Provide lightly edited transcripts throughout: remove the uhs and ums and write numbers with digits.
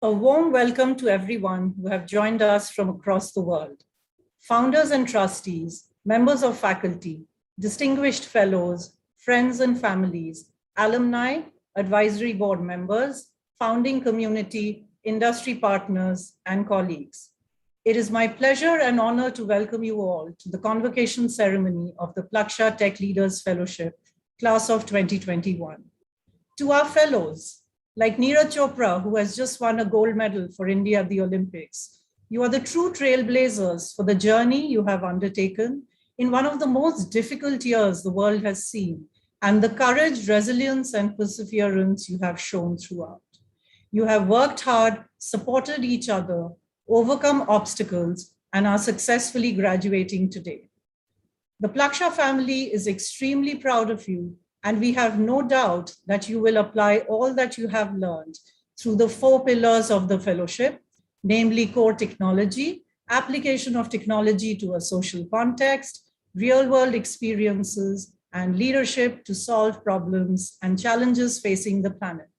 A warm welcome to everyone who have joined us from across the world. Founders and trustees, members of faculty, distinguished fellows, friends and families, alumni, advisory board members, founding community, industry partners, and colleagues. It is my pleasure and honor to welcome you all to the convocation ceremony of the Plaksha Tech Leaders Fellowship, Class of 2021. To our fellows, like Neeraj Chopra, who has just won a gold medal for India at the Olympics, you are the true trailblazers for the journey you have undertaken in one of the most difficult years the world has seen, and the courage, resilience, and perseverance you have shown throughout. You have worked hard, supported each other, overcome obstacles, and are successfully graduating today. The Plaksha family is extremely proud of you, and we have no doubt that you will apply all that you have learned through the 4 pillars of the fellowship, namely core technology, application of technology to a social context, real-world experiences, and leadership to solve problems and challenges facing the planet.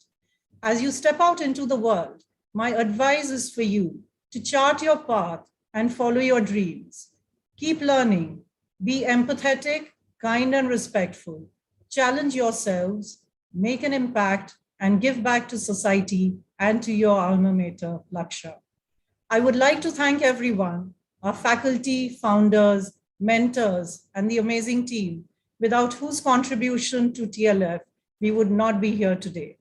As you step out into the world, my advice is for you to chart your path and follow your dreams. Keep learning, be empathetic, kind, and respectful. Challenge yourselves, make an impact, and give back to society and to your alma mater, Plaksha. I would like to thank everyone, our faculty, founders, mentors, and the amazing team, without whose contribution to TLF we would not be here today.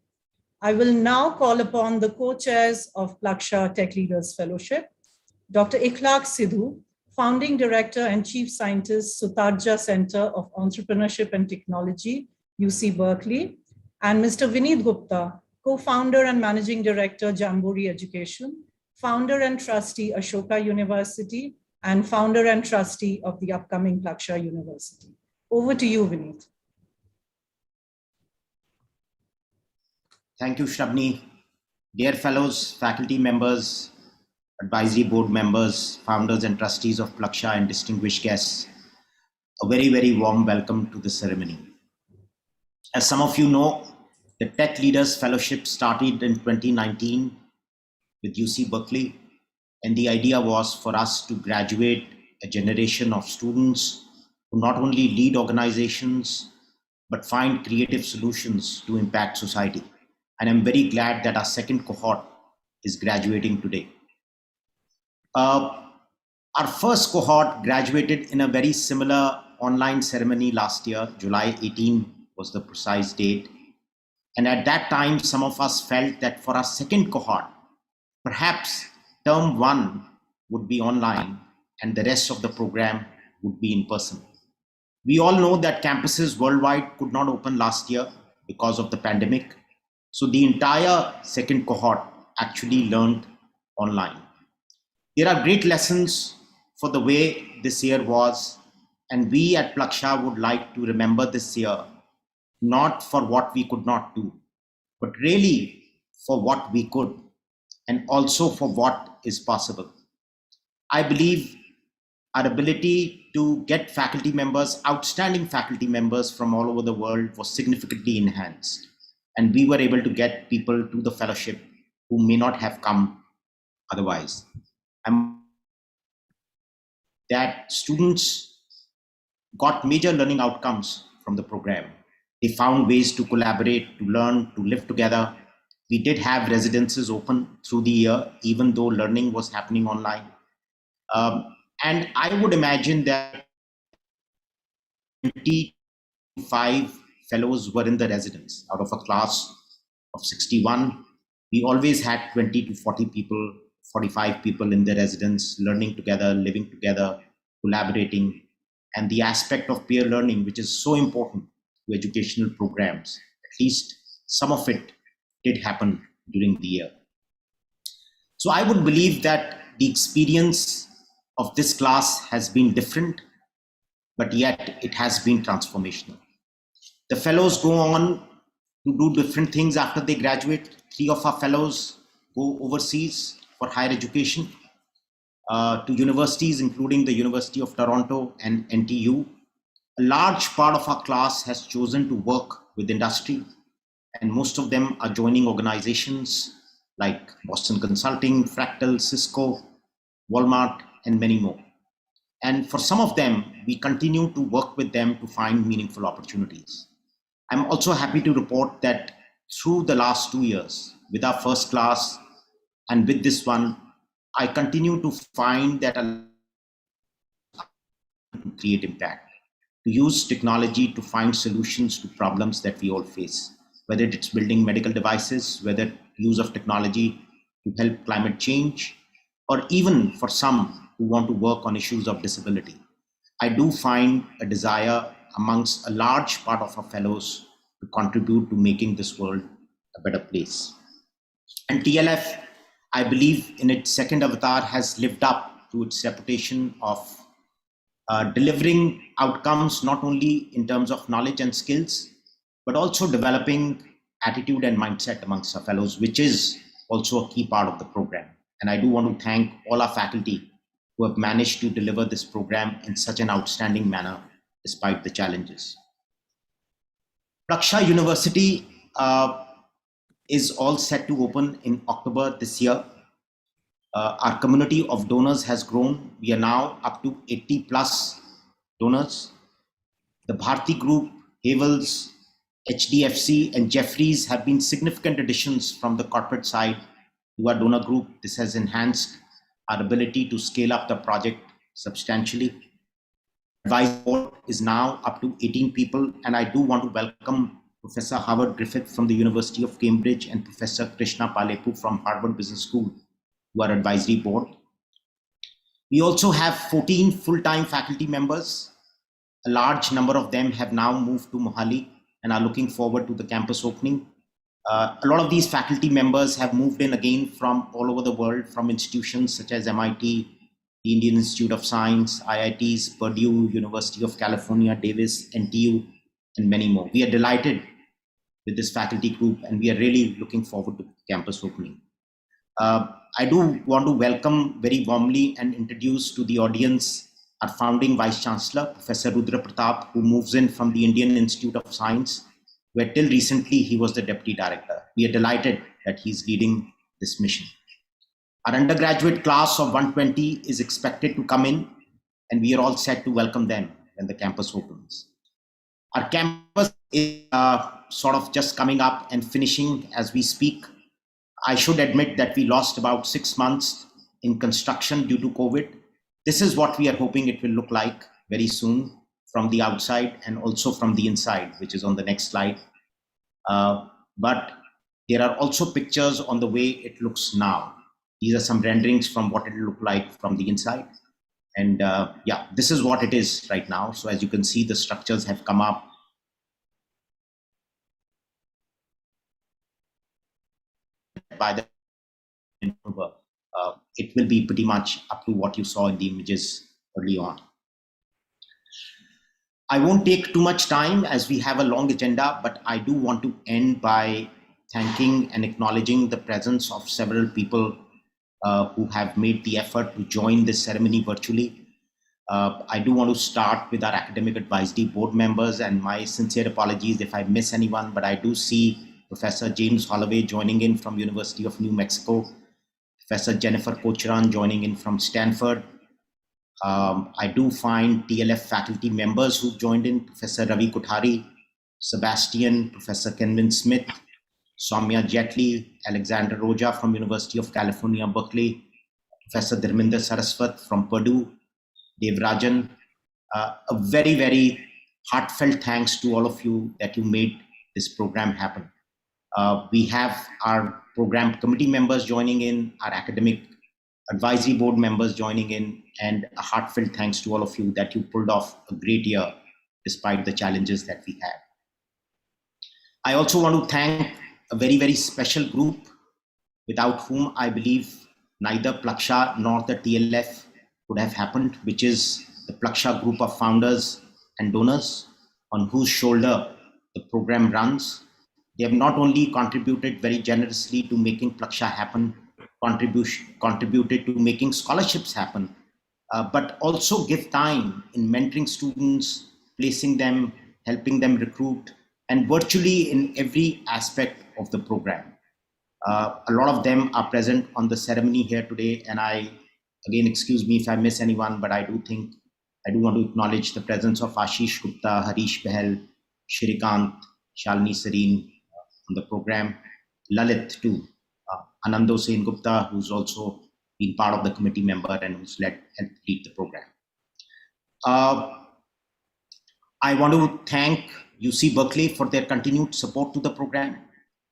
I will now call upon the co-chairs of Plaksha Tech Leaders Fellowship, Dr. Ikhlaq Sidhu, Founding Director and Chief Scientist, Sutarja Center of Entrepreneurship and Technology, UC Berkeley, and Mr. Vineet Gupta, Co-founder and Managing Director, Jamboree Education, Founder and Trustee, Ashoka University, and Founder and Trustee of the upcoming Plaksha University. Over to you, Vineet. Thank you, Shrabni. Dear fellows, faculty members, advisory board members, founders and trustees of Plaksha, and distinguished guests, a very, very warm welcome to the ceremony. As some of you know, the Tech Leaders Fellowship started in 2019 with UC Berkeley, and the idea was for us to graduate a generation of students who not only lead organizations, but find creative solutions to impact society. And I'm very glad that our second cohort is graduating today. Our first cohort graduated in a very similar online ceremony last year. July 18 was the precise date. And at that time, some of us felt that for our second cohort, perhaps term 1 would be online and the rest of the program would be in person. We all know that campuses worldwide could not open last year because of the pandemic. So the entire second cohort actually learned online. There are great lessons for the way this year was, and we at Plaksha would like to remember this year, not for what we could not do, but really for what we could, and also for what is possible. I believe our ability to get faculty members, outstanding faculty members from all over the world was significantly enhanced. And we were able to get people to the fellowship who may not have come otherwise. That students got major learning outcomes from the program. They found ways to collaborate, to learn, to live together. We did have residences open through the year, even though learning was happening online. And I would imagine that 25 fellows were in the residence. Out of a class of 61, we always had 20 to 40 people, 45 people in the residence, learning together, living together, collaborating, and the aspect of peer learning, which is so important to educational programs. At least some of it did happen during the year. So I would believe that the experience of this class has been different, but yet it has been transformational. The fellows go on to do different things after they graduate. 3 of our fellows go overseas for higher education to universities, including the University of Toronto and NTU. A large part of our class has chosen to work with industry, and most of them are joining organizations like Boston Consulting, Fractal, Cisco, Walmart, and many more. And for some of them, we continue to work with them to find meaningful opportunities. I'm also happy to report that through the last 2 years, with our first class and with this one, I continue to find that to create impact, to use technology to find solutions to problems that we all face, whether it's building medical devices, whether use of technology to help climate change, or even for some who want to work on issues of disability. I do find a desire amongst a large part of our fellows to contribute to making this world a better place. And TLF, I believe, in its second avatar, has lived up to its reputation of delivering outcomes not only in terms of knowledge and skills, but also developing attitude and mindset amongst our fellows, which is also a key part of the program. And I do want to thank all our faculty who have managed to deliver this program in such an outstanding manner despite the challenges. Plaksha University is all set to open in October this year. Our community of donors has grown. We are now up to 80 plus donors. The Bharti Group, Havels, HDFC, and Jeffries have been significant additions from the corporate side to our donor group. This has enhanced our ability to scale up the project substantially. Advisory board is now up to 18 people, and I do want to welcome Professor Howard Griffith from the University of Cambridge and Professor Krishna Palepu from Harvard Business School, who are advisory board. We also have 14 full-time faculty members. A large number of them have now moved to Mohali and are looking forward to the campus opening. A lot of these faculty members have moved in again from all over the world, from institutions such as MIT, the Indian Institute of Science, IITs, Purdue, University of California, Davis, NTU, and many more. We are delighted with this faculty group, and we are really looking forward to the campus opening. I do want to welcome very warmly and introduce to the audience our founding Vice Chancellor, Professor Rudra Pratap, who moves in from the Indian Institute of Science, where till recently he was the Deputy Director. We are delighted that he's leading this mission. Our undergraduate class of 120 is expected to come in, and we are all set to welcome them when the campus opens. Our campus is sort of just coming up and finishing as we speak. I should admit that we lost about 6 months in construction due to COVID. This is what we are hoping it will look like very soon from the outside and also from the inside, which is on the next slide. But there are also pictures on the way it looks now. These are some renderings from what it will look like from the inside. And yeah, this is what it is right now. So as you can see, the structures have come up. By the it will be pretty much up to what you saw in the images early on. I won't take too much time as we have a long agenda, but I do want to end by thanking and acknowledging the presence of several people who have made the effort to join this ceremony virtually. I do want to start with our academic advisory board members, and my sincere apologies if I miss anyone, but I do see Professor James Holloway joining in from University of New Mexico, Professor Jennifer Kocharan joining in from Stanford. I do find TLF faculty members who've joined in, Professor Ravi Kothari, Sebastian, Professor Kenvin Smith, Soumya Jetli, Alexander Roja from University of California, Berkeley, Professor Dharminder Saraswat from Purdue, Dev Rajan. A very, very heartfelt thanks to all of you that you made this program happen. We have our program committee members joining in, our academic advisory board members joining in, and a heartfelt thanks to all of you that you pulled off a great year despite the challenges that we had. I also want to thank a very, very special group without whom I believe neither Plaksha nor the TLF would have happened, which is the Plaksha group of founders and donors on whose shoulder the program runs. They have not only contributed very generously to making Plaksha happen, contributed to making scholarships happen, but also give time in mentoring students, placing them, helping them recruit, and virtually in every aspect of the program. A lot of them are present on the ceremony here today, and again, excuse me if I miss anyone, but I do want to acknowledge the presence of Ashish Gupta, Harish Behel, Shrikant, Shalini Sareen on the program, Lalit too, Anando Sen Gupta, who's also been part of the committee member and who's helped lead the program. I want to thank UC Berkeley for their continued support to the program.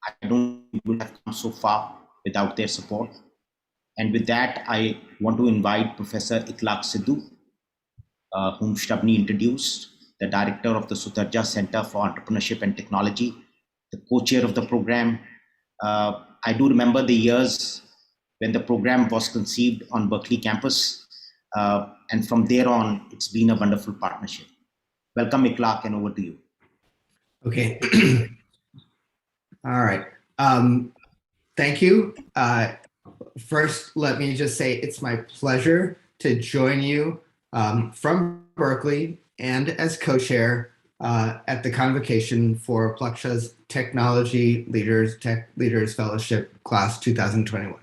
I don't think we would have come so far without their support. And with that, I want to invite Professor Ikhlaq Sidhu, whom Shabni introduced, the director of the Sutarja Center for Entrepreneurship and Technology, the co-chair of the program. I do remember the years when the program was conceived on Berkeley campus. And from there on, it's been a wonderful partnership. Welcome, Ikhlaq, and over to you. Okay. All right. Thank you. First, let me just say it's my pleasure to join you from Berkeley and as co-chair at the Convocation for Plaksha's Technology Leaders Tech Leaders Fellowship Class 2021.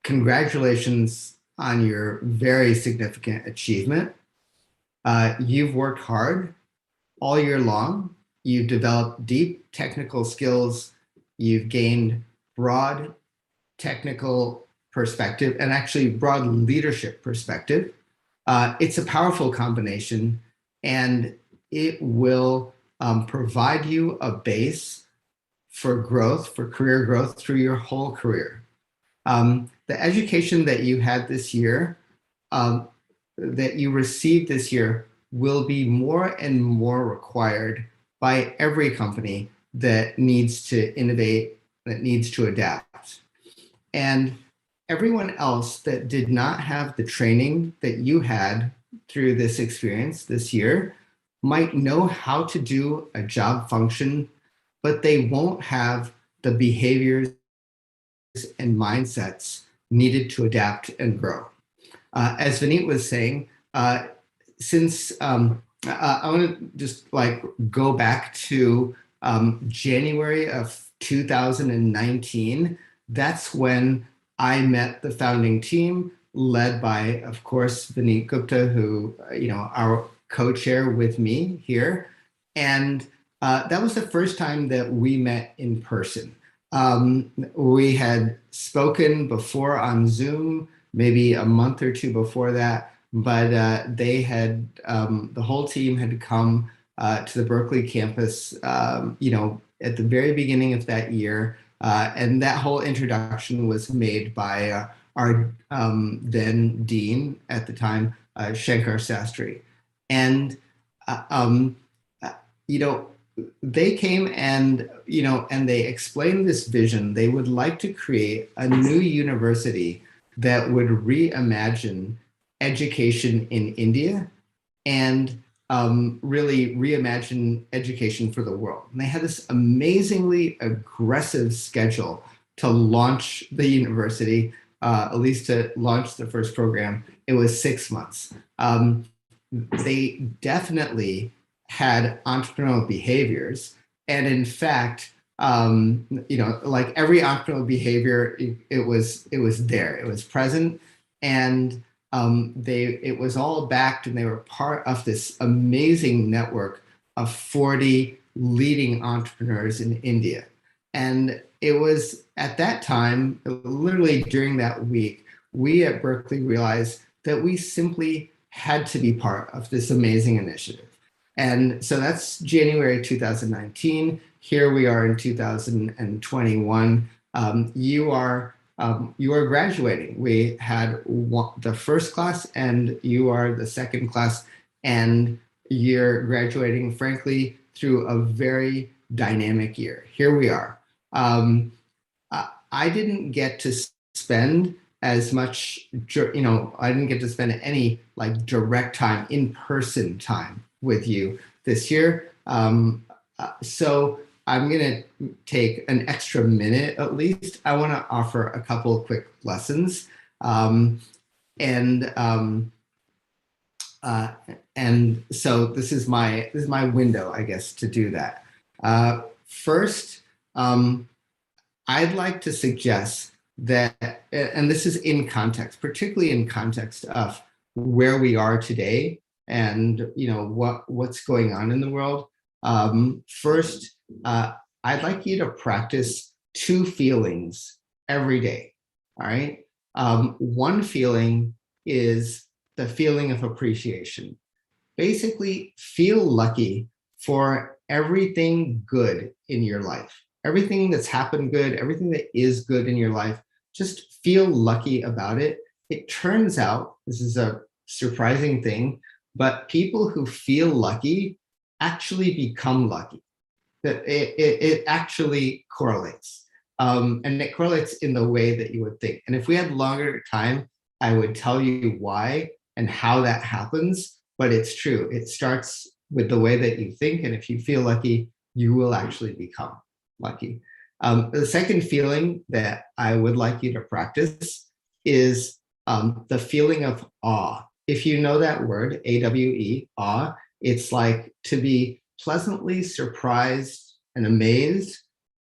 Congratulations on your very significant achievement. You've worked hard all year long. You've developed deep technical skills. You've gained broad technical perspective and actually broad leadership perspective. It's a powerful combination, and it will provide you a base for growth, for career growth through your whole career. The education that you had this year, that you received this year, will be more and more required by every company that needs to innovate, that needs to adapt. And everyone else that did not have the training that you had through this experience this year might know how to do a job function, but they won't have the behaviors and mindsets needed to adapt and grow. As Vineet was saying, since I want to just go back to January of 2019, that's when I met the founding team led by, of course, Vineet Gupta, who, our co-chair with me here. And that was the first time that we met in person. We had spoken before on Zoom, maybe a month or two before that, but they had, the whole team had come to the Berkeley campus, at the very beginning of that year. And that whole introduction was made by our then dean at the time, Shankar Sastry. And, they came and, and they explained this vision. They would like to create a new university that would reimagine education in India and really reimagine education for the world. And they had this amazingly aggressive schedule to launch the university, at least to launch the first program. It was 6 months. They definitely had entrepreneurial behaviors. And in fact, like every entrepreneurial behavior, it was there, it was present. And it was all backed, and they were part of this amazing network of 40 leading entrepreneurs in India. And it was at that time, literally during that week, we at Berkeley realized that we simply had to be part of this amazing initiative. And so that's January 2019. Here we are in 2021. You are graduating. We had the first class, and you are the second class, and you're graduating, frankly, through a very dynamic year. Here we are. I didn't get to spend as much, I didn't get to spend any direct time, in-person time with you this year. So I'm going to take an extra minute at least. I want to offer a couple of quick lessons. And so this is my window, I guess, to do that. First, I'd like to suggest that, and this is in context, particularly in context of where we are today and what's going on in the world. First, I'd like you to practice 2 feelings every day. All right. One feeling is the feeling of appreciation. Basically, feel lucky for everything good in your life. Everything that's happened good, everything that is good in your life, just feel lucky about it. It turns out, this is a surprising thing, but people who feel lucky actually become lucky. That it actually correlates. And it correlates in the way that you would think. And if we had longer time, I would tell you why and how that happens, but it's true. It starts with the way that you think, and if you feel lucky, you will actually become lucky. The second feeling that I would like you to practice is the feeling of awe. If you know that word, A-W-E, awe, it's like to be pleasantly surprised and amazed,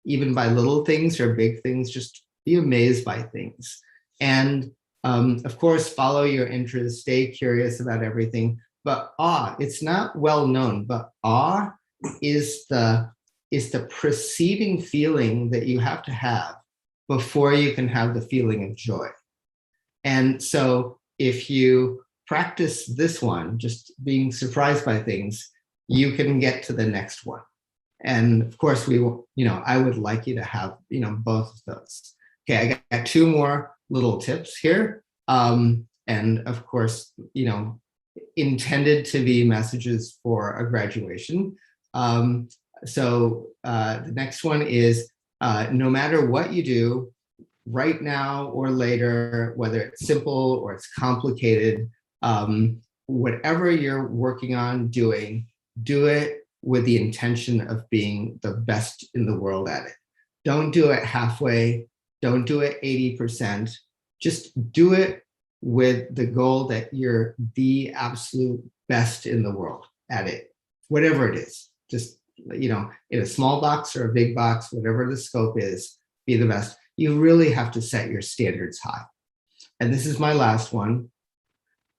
even by little things or big things, just be amazed by things. And of course, follow your interests, stay curious about everything. But awe, it's not well known, but awe is the preceding feeling that you have to have before you can have the feeling of joy. And so if you practice this one, just being surprised by things, you can get to the next one. And of course, we will, I would like you to have, both of those. Okay, I got 2 more little tips here. And of course, intended to be messages for a graduation. So the next one is, no matter what you do, right now or later, whether it's simple or it's complicated, whatever you're working on doing, do it with the intention of being the best in the world at it. Don't do it halfway. Don't do it 80%. Just do it with the goal that you're the absolute best in the world at it, whatever it is. Just, in a small box or a big box, whatever the scope is, be the best. You really have to set your standards high. And this is my last one.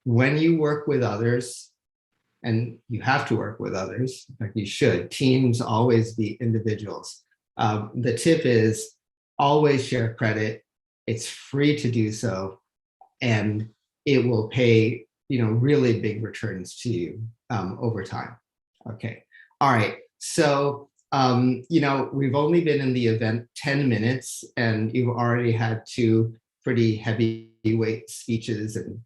When you work with others, and you have to work with others, in fact, you should. Teams always beat individuals. The tip is always share credit. It's free to do so, and it will pay, really big returns to you over time. Okay. All right. So, we've only been in the event 10 minutes, and you've already had 2 pretty heavyweight speeches, and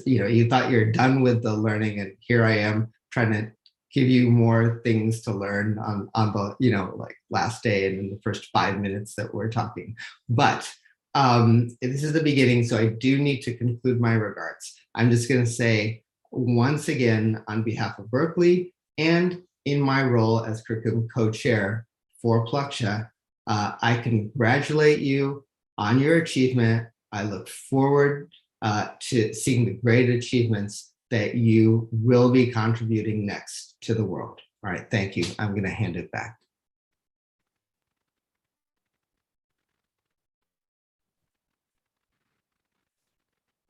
you thought you're done with the learning, and here I am trying to give you more things to learn on the, last day and in the first 5 minutes that we're talking. But this is the beginning, so I do need to conclude my regards. I'm just going to say, once again, on behalf of Berkeley and in my role as curriculum co-chair for Plaksha, I congratulate you on your achievement. I look forward to seeing the great achievements that you will be contributing next to the world. All right, thank you. I'm going to hand it back.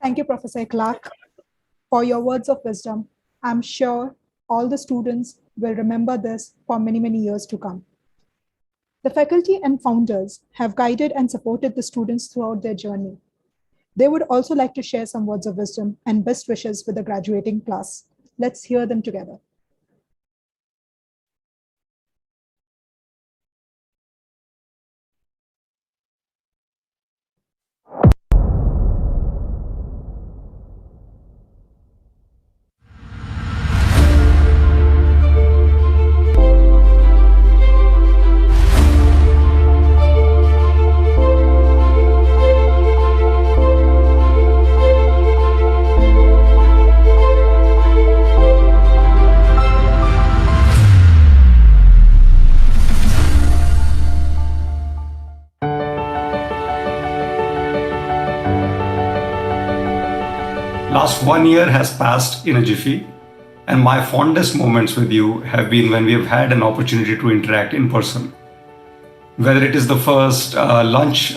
Thank you, Professor Clark, for your words of wisdom. I'm sure all the students will remember this for many, many years to come. The faculty and founders have guided and supported the students throughout their journey. They would also like to share some words of wisdom and best wishes with the graduating class. Let's hear them together. Last 1 year has passed in a jiffy, and my fondest moments with you have been when we have had an opportunity to interact in person. whether it is the first lunch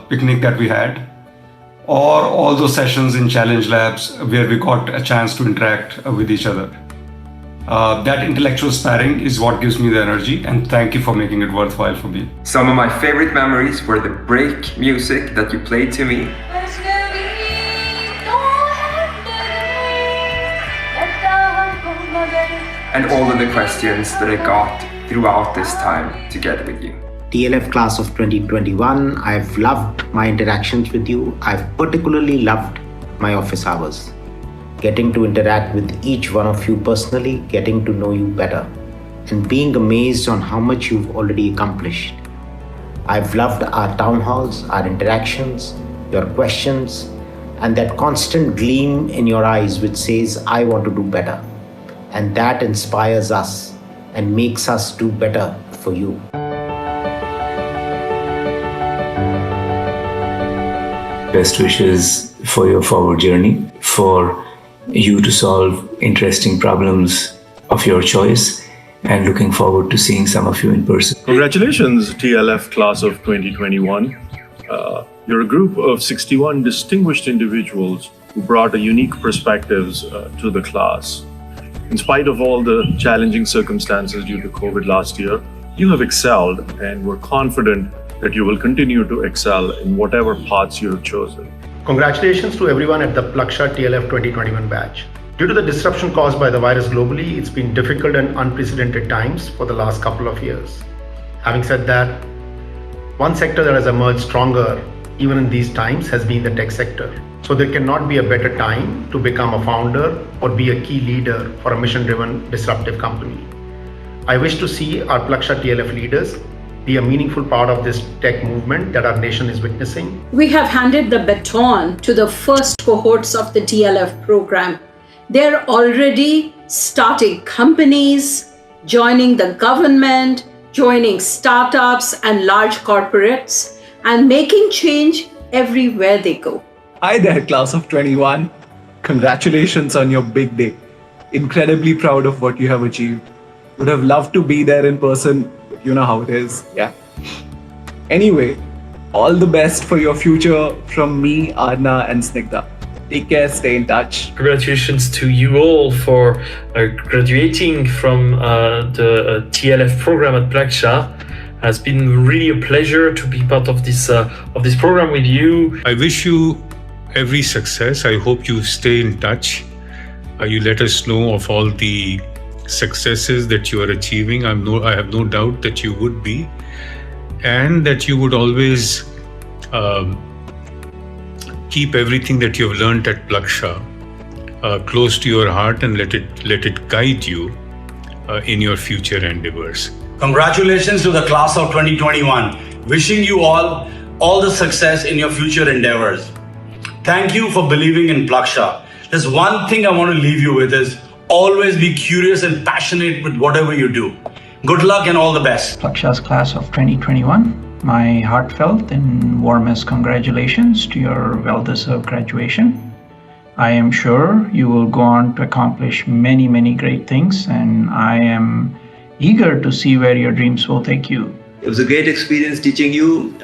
picnic that we had, or all those sessions in challenge labs where we got a chance to interact with each other. That intellectual sparring is what gives me the energy, and thank you for making it worthwhile for me. Some of my favorite memories were the break music that you played to me, and all of the questions that I got throughout this time together with you. TLF class of 2021, I've loved my interactions with you. I've particularly loved my office hours. Getting to interact with each one of you personally, getting to know you better, and being amazed on how much you've already accomplished. I've loved our town halls, our interactions, your questions, and that constant gleam in your eyes which says, I want to do better. And that inspires us and makes us do better for you. Best wishes for your forward journey, for you to solve interesting problems of your choice, and looking forward to seeing some of you in person. Congratulations, TLF class of 2021. You're a group of 61 distinguished individuals who brought a unique perspectives to the class. In spite of all the challenging circumstances due to COVID last year, you have excelled, and we're confident that you will continue to excel in whatever paths you have chosen. Congratulations to everyone at the Plaksha TLF 2021 batch. Due to the disruption caused by the virus globally, it's been difficult and unprecedented times for the last couple of years. Having said that, one sector that has emerged stronger even in these times has been the tech sector. So there cannot be a better time to become a founder or be a key leader for a mission-driven disruptive company. I wish to see our Plaksha TLF leaders be a meaningful part of this tech movement that our nation is witnessing. We have handed the baton to the first cohorts of the TLF program. They're already starting companies, joining the government, joining startups and large corporates, and making change everywhere they go. Hi there, class of 21. Congratulations on your big day. Incredibly proud of what you have achieved. Would have loved to be there in person, but you know how it is, yeah. Anyway, all the best for your future from me, Arna and Snigdha. Take care, stay in touch. Congratulations to you all for graduating from the TLF program at Plaksha. Has been really a pleasure to be part of this program with you. I wish you every success. I hope you stay in touch. You let us know of all the successes that you are achieving. I have no doubt that you would be, and that you would always keep everything that you have learned at Plaksha close to your heart, and let it guide you in your future endeavors. Congratulations to the class of 2021. Wishing you all the success in your future endeavors. Thank you for believing in Plaksha. There's one thing I want to leave you with is always be curious and passionate with whatever you do. Good luck and all the best. Plaksha's class of 2021, my heartfelt and warmest congratulations to your well-deserved graduation. I am sure you will go on to accomplish many, many great things, and I am eager to see where your dreams will take you. It was a great experience teaching you,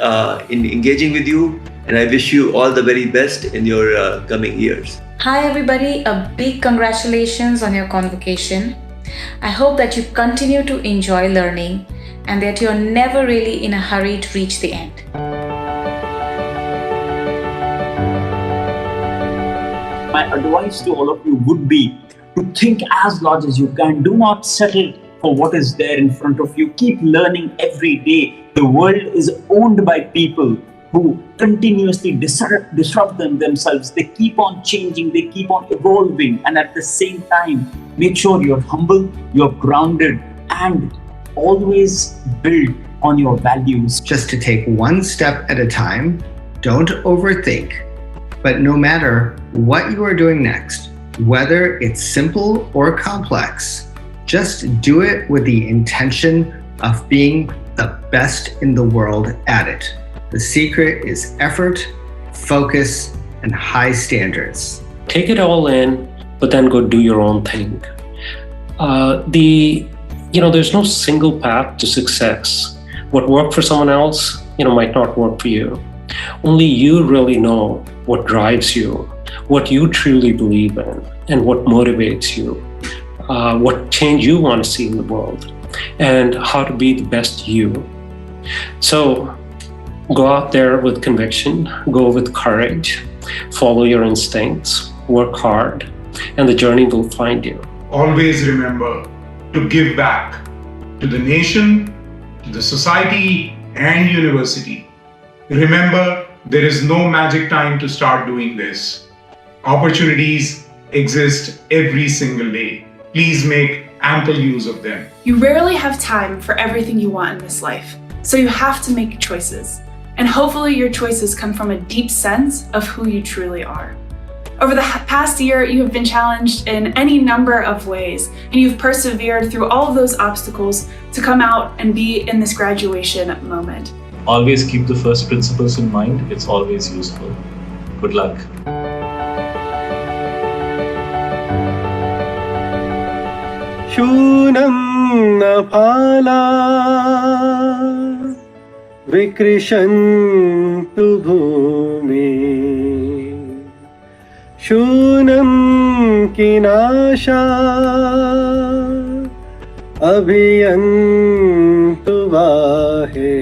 in engaging with you, and I wish you all the very best in your coming years. Hi everybody, a big congratulations on your convocation. I hope that you continue to enjoy learning and that you're never really in a hurry to reach the end. My advice to all of you would be to think as large as you can. Do not settle for what is there in front of you. Keep learning every day. The world is owned by people who continuously disrupt themselves. They keep on changing, they keep on evolving, and at the same time, make sure you're humble, you're grounded, and always build on your values. Just to take one step at a time, don't overthink. But no matter what you are doing next, whether it's simple or complex, just do it with the intention of being the best in the world at it. The secret is effort, focus, and high standards. Take it all in, but then go do your own thing. There's no single path to success. What worked for someone else, might not work for you. Only you really know what drives you, what you truly believe in, and what motivates you, what change you want to see in the world, and how to be the best you. So go out there with conviction, go with courage, follow your instincts, work hard, and the journey will find you. Always remember to give back to the nation, to the society, and university. Remember, there is no magic time to start doing this. Opportunities exist every single day. Please make ample use of them. You rarely have time for everything you want in this life, so you have to make choices. And hopefully your choices come from a deep sense of who you truly are. Over the past year, you have been challenged in any number of ways, and you've persevered through all of those obstacles to come out and be in this graduation moment. Always keep the first principles in mind. It's always useful. Good luck. शूनं न फाला विकृशन्तु भूमि शूनं किनाशा अभियन्तु वाहे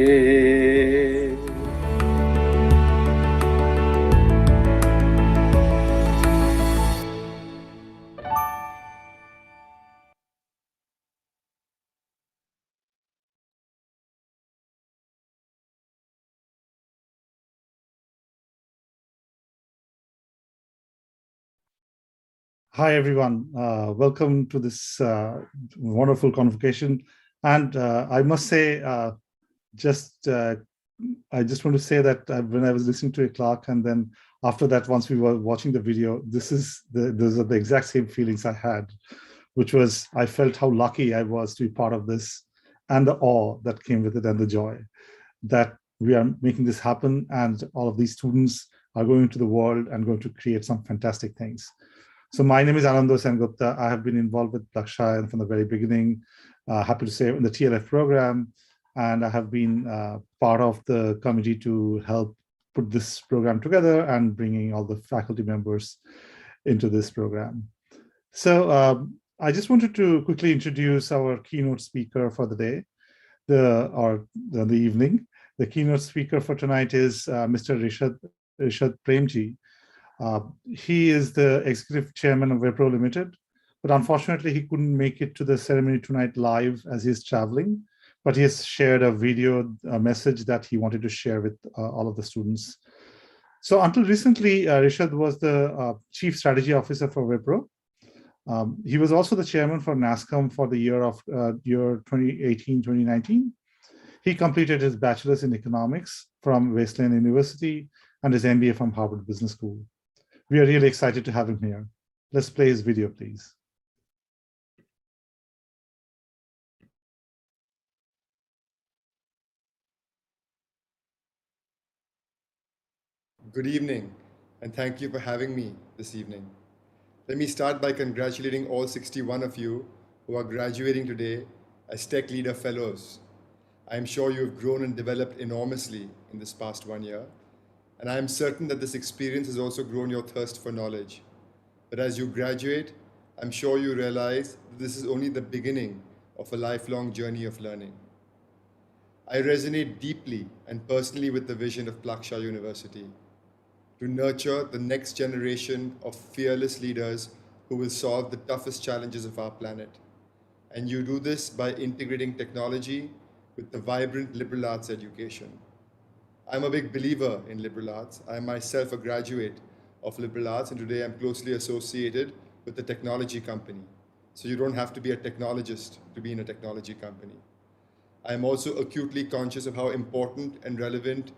Hi, everyone. Welcome to this wonderful convocation. And I must say, I just want to say that when I was listening to a Clark, and then after that, once we were watching the video, those are the exact same feelings I had, which was I felt how lucky I was to be part of this, and the awe that came with it, and the joy that we are making this happen, and all of these students are going into the world and going to create some fantastic things. So my name is Anando Sengupta. I have been involved with Plaksha and from the very beginning, happy to say, in the TLF program. And I have been part of the committee to help put this program together and bringing all the faculty members into this program. So I just wanted to quickly introduce our keynote speaker for the day, the evening. The keynote speaker for tonight is Mr. Rishad Premji. He is the executive chairman of Wipro Limited, but unfortunately he couldn't make it to the ceremony tonight live as he's traveling, but he has shared a video message that he wanted to share with all of the students. So until recently, Rishad was the chief strategy officer for Wipro. He was also the chairman for NASCOM for the year 2018-2019. He completed his bachelor's in economics from Wesleyan University and his MBA from Harvard Business School. We are really excited to have him here. Let's play his video, please. Good evening, and thank you for having me this evening. Let me start by congratulating all 61 of you who are graduating today as Tech Leader Fellows. I am sure you have grown and developed enormously in this past 1 year, and I am certain that this experience has also grown your thirst for knowledge. But as you graduate, I'm sure you realize that this is only the beginning of a lifelong journey of learning. I resonate deeply and personally with the vision of Plaksha University to nurture the next generation of fearless leaders who will solve the toughest challenges of our planet. And you do this by integrating technology with the vibrant liberal arts education. I'm a big believer in liberal arts. I am myself a graduate of liberal arts, and today I'm closely associated with the technology company. So you don't have to be a technologist to be in a technology company. I am also acutely conscious of how important and relevant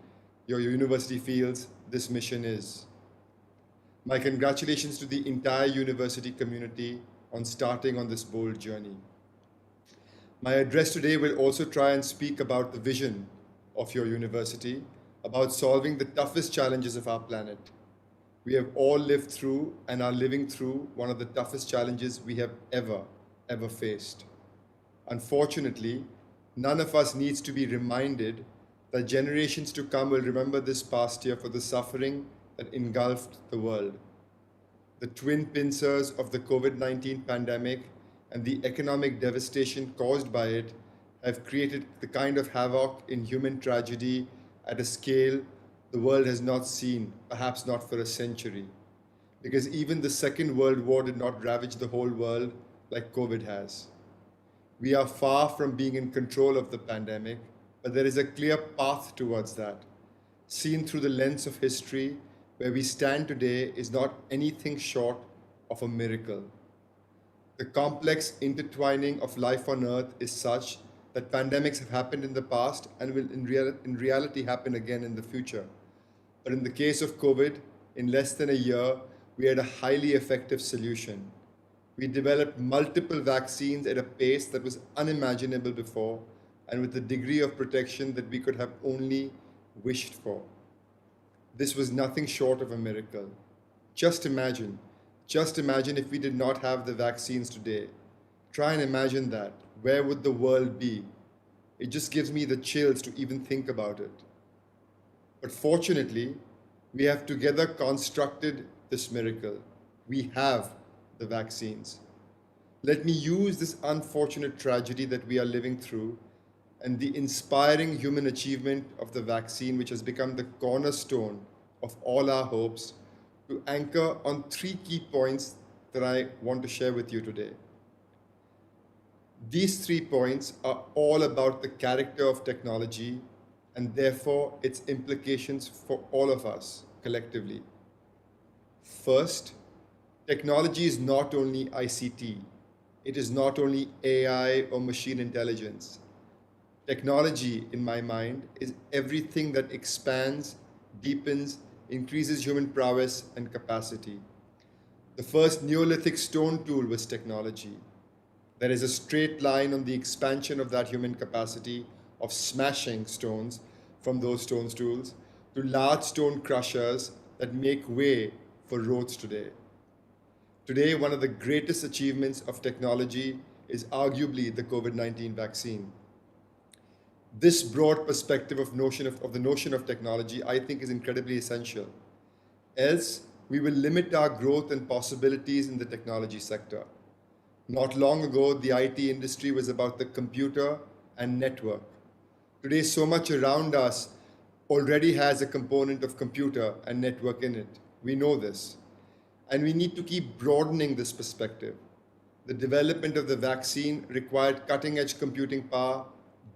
your university feels this mission is. My congratulations to the entire university community on starting on this bold journey. My address today will also try and speak about the vision of your university, about solving the toughest challenges of our planet. We have all lived through and are living through one of the toughest challenges we have ever faced. Unfortunately, none of us needs to be reminded that generations to come will remember this past year for the suffering that engulfed the world. The twin pincers of the COVID-19 pandemic and the economic devastation caused by it have created the kind of havoc in human tragedy at a scale the world has not seen, perhaps not for a century. Because even the Second World War did not ravage the whole world like COVID has. We are far from being in control of the pandemic, but there is a clear path towards that. Seen through the lens of history, where we stand today is not anything short of a miracle. The complex intertwining of life on Earth is such that pandemics have happened in the past and will in reality happen again in the future. But in the case of COVID, in less than a year, we had a highly effective solution. We developed multiple vaccines at a pace that was unimaginable before and with a degree of protection that we could have only wished for. This was nothing short of a miracle. Just imagine if we did not have the vaccines today. Try and imagine that. Where would the world be? It just gives me the chills to even think about it. But fortunately, we have together constructed this miracle. We have the vaccines. Let me use this unfortunate tragedy that we are living through and the inspiring human achievement of the vaccine, which has become the cornerstone of all our hopes, to anchor on 3 key points that I want to share with you today. These 3 points are all about the character of technology and therefore its implications for all of us collectively. First, technology is not only ICT. It is not only AI or machine intelligence. Technology, in my mind, is everything that expands, deepens, increases human prowess and capacity. The first Neolithic stone tool was technology. There is a straight line on the expansion of that human capacity of smashing stones from those stone tools to large stone crushers that make way for roads today. Today, one of the greatest achievements of technology is arguably the COVID-19 vaccine. This broad perspective of the notion of technology, I think, is incredibly essential. Else, we will limit our growth and possibilities in the technology sector. Not long ago, the IT industry was about the computer and network. Today, so much around us already has a component of computer and network in it. We know this. And we need to keep broadening this perspective. The development of the vaccine required cutting-edge computing power,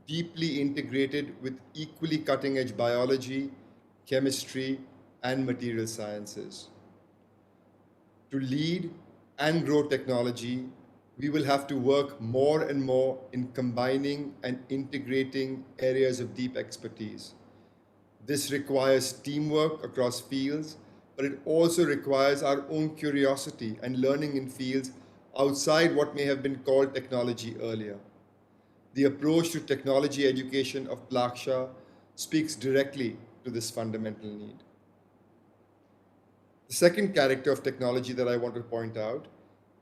deeply integrated with equally cutting-edge biology, chemistry, and material sciences. To lead and grow technology, we will have to work more and more in combining and integrating areas of deep expertise. This requires teamwork across fields, but it also requires our own curiosity and learning in fields outside what may have been called technology earlier. The approach to technology education of Plaksha speaks directly to this fundamental need. The second character of technology that I want to point out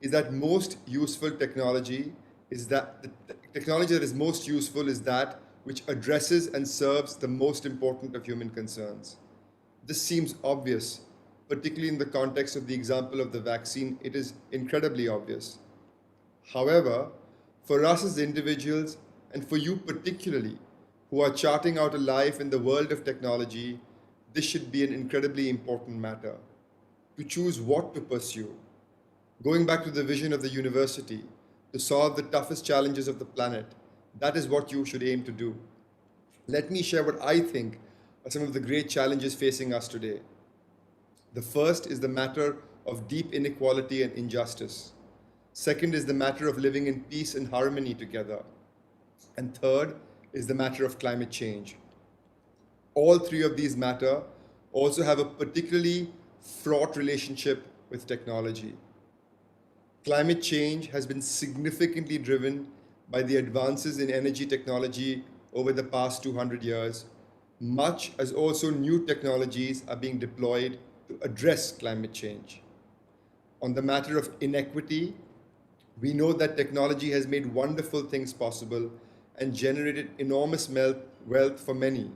is that most useful technology is that the technology that is most useful is that which addresses and serves the most important of human concerns. This seems obvious, particularly in the context of the example of the vaccine. It is incredibly obvious. However, for us as individuals, and for you particularly, who are charting out a life in the world of technology, this should be an incredibly important matter. To choose what to pursue. Going back to the vision of the university, to solve the toughest challenges of the planet, that is what you should aim to do. Let me share what I think are some of the great challenges facing us today. The first is the matter of deep inequality and injustice. Second is the matter of living in peace and harmony together. And third is the matter of climate change. All 3 of these matter also have a particularly fraught relationship with technology. Climate change has been significantly driven by the advances in energy technology over the past 200 years, much as also new technologies are being deployed to address climate change. On the matter of inequity, we know that technology has made wonderful things possible, and generated enormous wealth for many,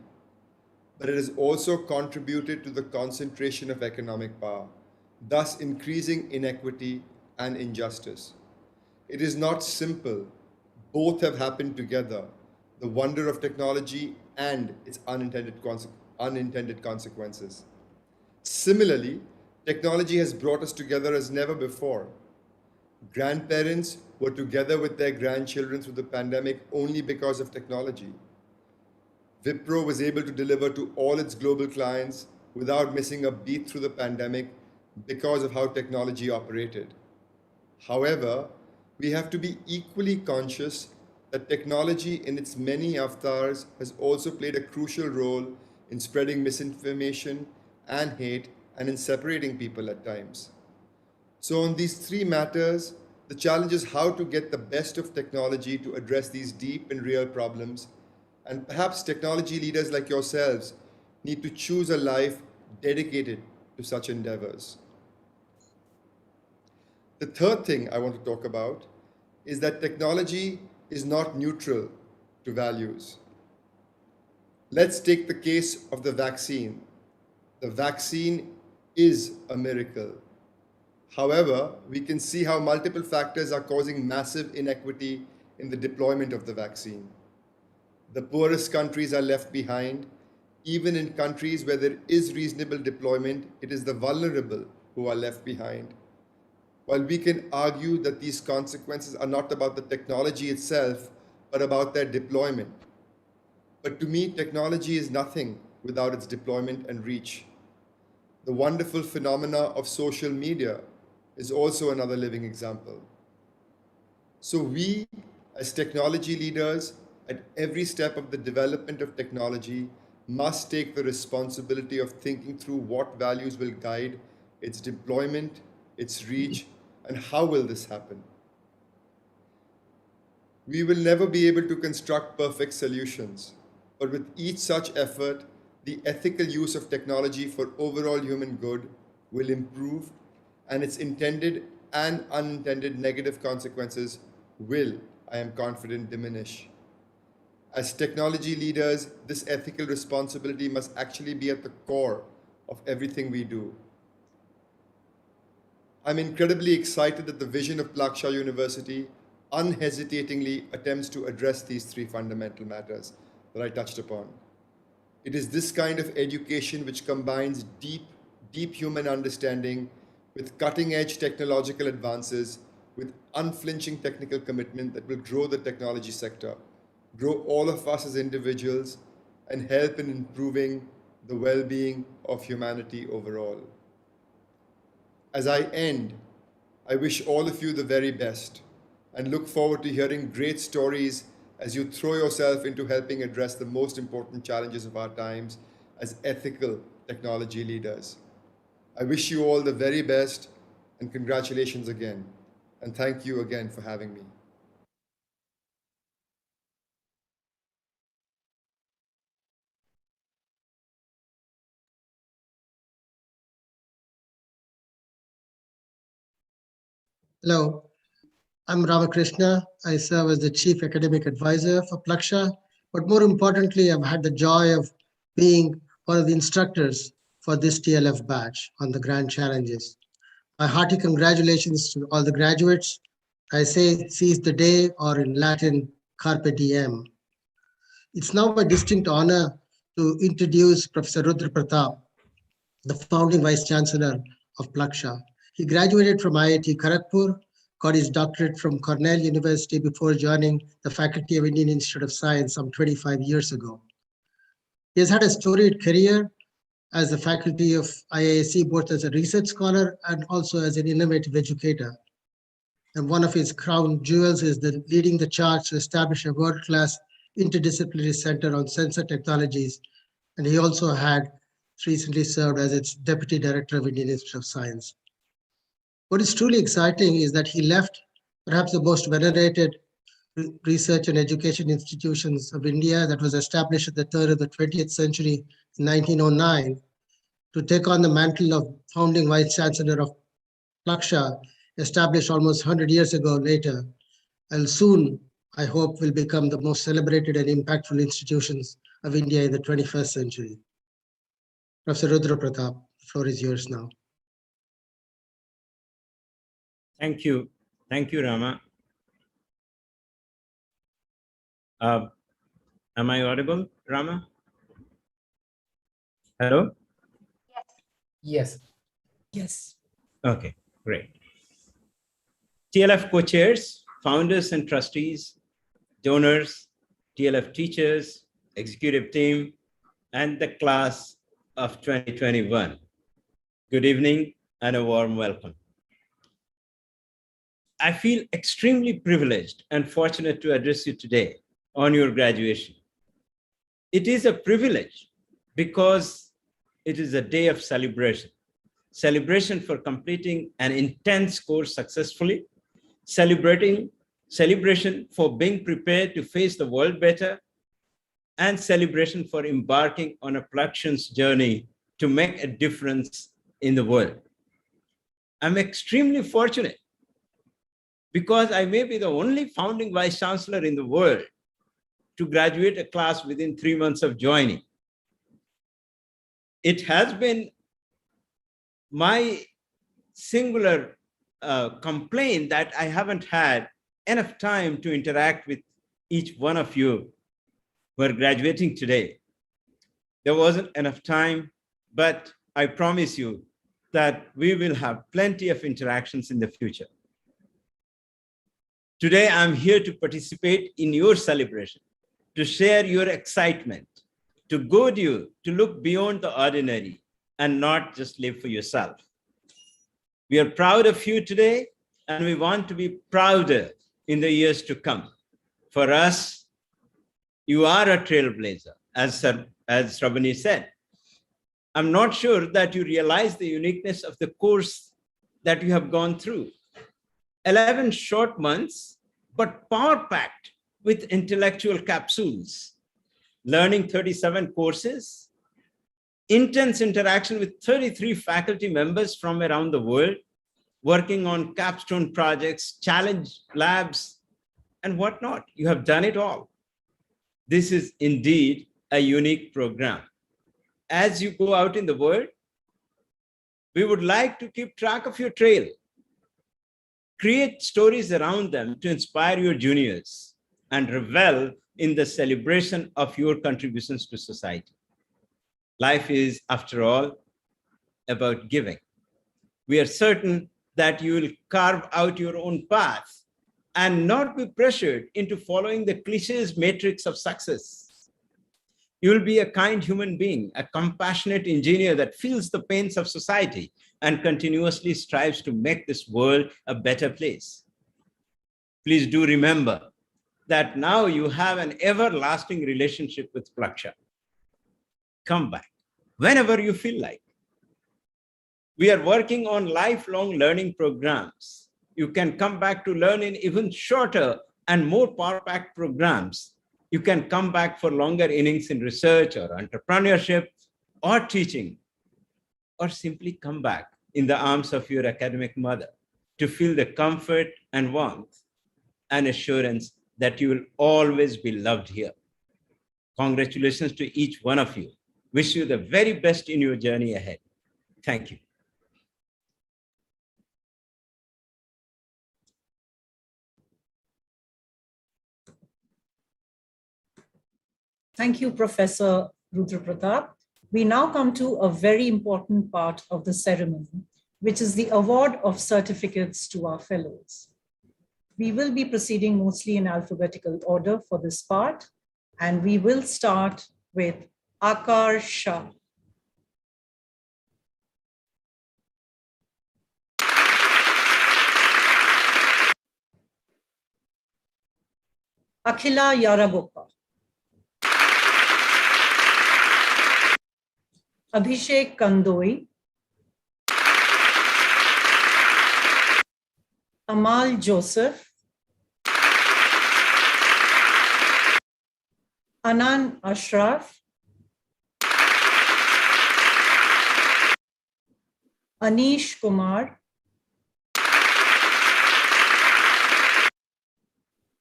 but it has also contributed to the concentration of economic power, thus increasing inequity and injustice. It is not simple. Both have happened together, the wonder of technology and its unintended consequences. Similarly, technology has brought us together as never before. Grandparents were together with their grandchildren through the pandemic only because of technology. Wipro was able to deliver to all its global clients without missing a beat through the pandemic because of how technology operated. However, we have to be equally conscious that technology in its many avatars has also played a crucial role in spreading misinformation and hate and in separating people at times. So on these three matters, the challenge is how to get the best of technology to address these deep and real problems. And perhaps technology leaders like yourselves need to choose a life dedicated to such endeavors. The third thing I want to talk about is that technology is not neutral to values. Let's take the case of the vaccine. The vaccine is a miracle. However, we can see how multiple factors are causing massive inequity in the deployment of the vaccine. The poorest countries are left behind. Even in countries where there is reasonable deployment, it is the vulnerable who are left behind. While we can argue that these consequences are not about the technology itself, but about their deployment. But to me, technology is nothing without its deployment and reach. The wonderful phenomena of social media is also another living example. So we, as technology leaders, at every step of the development of technology, must take the responsibility of thinking through what values will guide its deployment, its reach, and how will this happen? We will never be able to construct perfect solutions, but with each such effort, the ethical use of technology for overall human good will improve, and its intended and unintended negative consequences will, I am confident, diminish. As technology leaders, this ethical responsibility must actually be at the core of everything we do. I'm incredibly excited that the vision of Plaksha University unhesitatingly attempts to address these three fundamental matters that I touched upon. It is this kind of education which combines deep human understanding with cutting-edge technological advances, with unflinching technical commitment that will grow the technology sector, grow all of us as individuals, and help in improving the well-being of humanity overall. As I end, I wish all of you the very best and look forward to hearing great stories as you throw yourself into helping address the most important challenges of our times as ethical technology leaders. I wish you all the very best and congratulations again. And thank you again for having me. Hello, I'm Ramakrishna. I serve as the Chief Academic Advisor for Plaksha, but more importantly, I've had the joy of being one of the instructors for this TLF batch on the Grand Challenges. My hearty congratulations to all the graduates. I say seize the day, or in Latin, carpe diem. It's now my distinct honor to introduce Professor Rudra Pratap, the founding Vice Chancellor of Plaksha. He graduated from IIT Kharagpur, got his doctorate from Cornell University before joining the Faculty of Indian Institute of Science some 25 years ago. He has had a storied career as the faculty of IISc, both as a research scholar and also as an innovative educator. And one of his crown jewels is leading the charge to establish a world-class interdisciplinary center on sensor technologies. And he also had recently served as its Deputy Director of Indian Institute of Science. What is truly exciting is that he left perhaps the most venerated research and education institutions of India that was established at the turn of the 20th century in 1909 to take on the mantle of founding Vice Chancellor of Plaksha, established almost 100 years ago later. I'll soon I hope will become the most celebrated and impactful institutions of India in the 21st century. Professor Rudra Pratap, the floor is yours now. Thank you. Thank you, Rama. Am I audible, Rama? Hello? Yes. Yes. Okay, great. TLF co-chairs, founders and trustees, donors, TLF teachers, executive team, and the class of 2021. Good evening and a warm welcome. I feel extremely privileged and fortunate to address you today on your graduation. It is a privilege because it is a day of celebration. Celebration for completing an intense course successfully, celebration for being prepared to face the world better, and celebration for embarking on a Plakshan's journey to make a difference in the world. I'm extremely fortunate because I may be the only founding vice chancellor in the world to graduate a class within 3 months of joining. It has been my singular complaint that I haven't had enough time to interact with each one of you who are graduating today. There wasn't enough time, but I promise you that we will have plenty of interactions in the future. Today, I'm here to participate in your celebration, to share your excitement, to goad you to look beyond the ordinary and not just live for yourself. We are proud of you today, and we want to be prouder in the years to come. For us, you are a trailblazer, as Sravani said. I'm not sure that you realize the uniqueness of the course that you have gone through. 11 short months, but power-packed with intellectual capsules, learning 37 courses, intense interaction with 33 faculty members from around the world, working on capstone projects, challenge labs, and whatnot. You have done it all. This is indeed a unique program. As you go out in the world, we would like to keep track of your trail. Create stories around them to inspire your juniors and revel in the celebration of your contributions to society. Life is, after all, about giving. We are certain that you will carve out your own path and not be pressured into following the cliches matrix of success. You will be a kind human being, a compassionate engineer that feels the pains of society and continuously strives to make this world a better place. Please do remember that now you have an everlasting relationship with Plaksha. Come back whenever you feel like. We are working on lifelong learning programs. You can come back to learn in even shorter and more power-packed programs. You can come back for longer innings in research or entrepreneurship or teaching, or simply come back in the arms of your academic mother to feel the comfort and warmth and assurance that you will always be loved here. Congratulations to each one of you. Wish you the very best in your journey ahead. Thank you. Thank you, Professor Rudra Pratap. We now come to a very important part of the ceremony, which is the award of certificates to our fellows. We will be proceeding mostly in alphabetical order for this part, and we will start with Akar Shah. Akhila Yaragopa. Abhishek Kandoi. Amal Joseph. Anan Ashraf. Anish Kumar.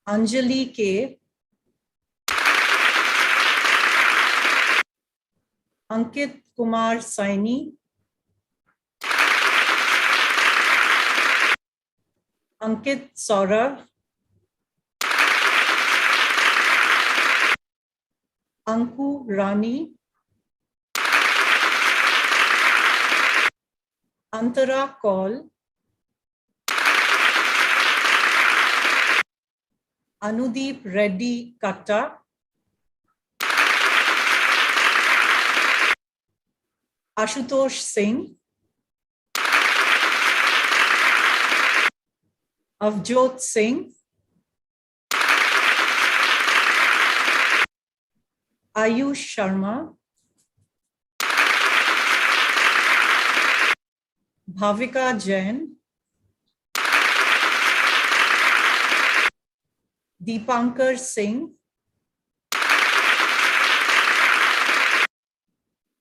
Anjali K, Ankit Kumar Saini, Ankit Saurav, Anku Rani, Antara Kaul, Anudeep Reddy Katta, Ashutosh Singh, Avjot Singh, Ayush Sharma, Bhavika Jain, Deepankar Singh,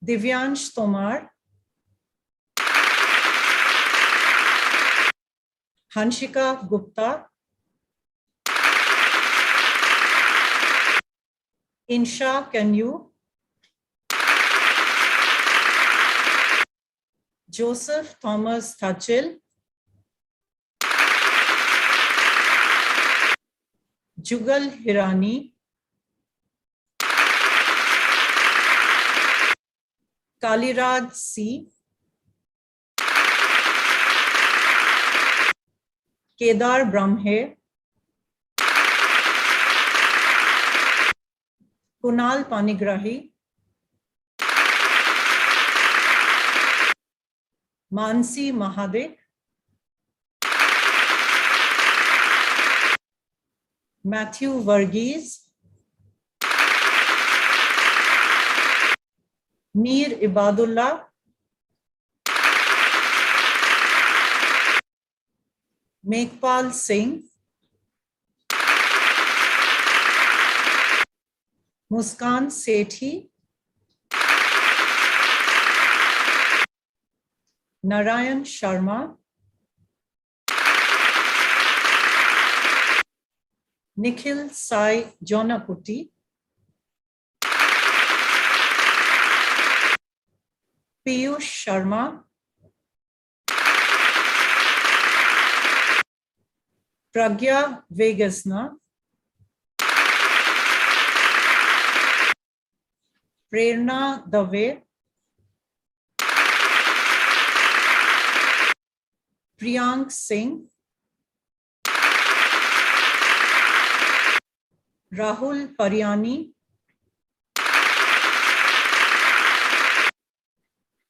Divyansh Tomar, Hanshika Gupta, Insha Kanyu, Joseph Thomas Thachil, Jugal Hirani, Kaliraj C, Kedar Brahme, Kunal Panigrahi, Mansi Mahadik, Matthew Varghese, Mir Ibadullah, Meghpal Singh, Muskan Sethi, Narayan Sharma, Nikhil Sai Jonaputi, Piyush Sharma, Pragya Vegasna, Prerna Dave, Priyank Singh, Rahul Pariani,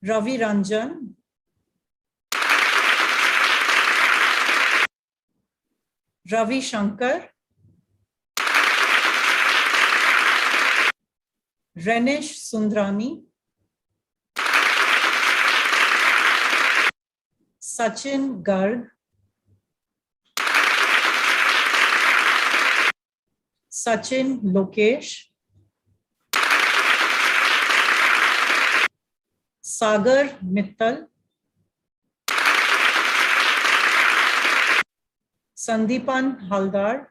Ravi Ranjan, Ravi Shankar, Renish Sundrani, Sachin Garg, Sachin Lokesh, Sagar Mittal, Sandipan Haldar,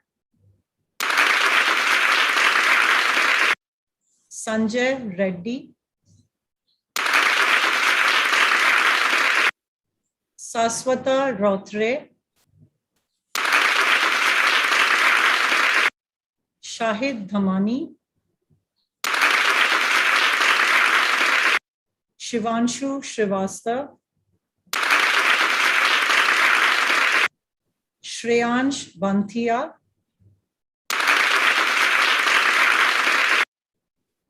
Sanjay Reddy, Saswata Rothre, Shahid Dhamani, Shivanshu Shrivastava, Shreyansh Banthia,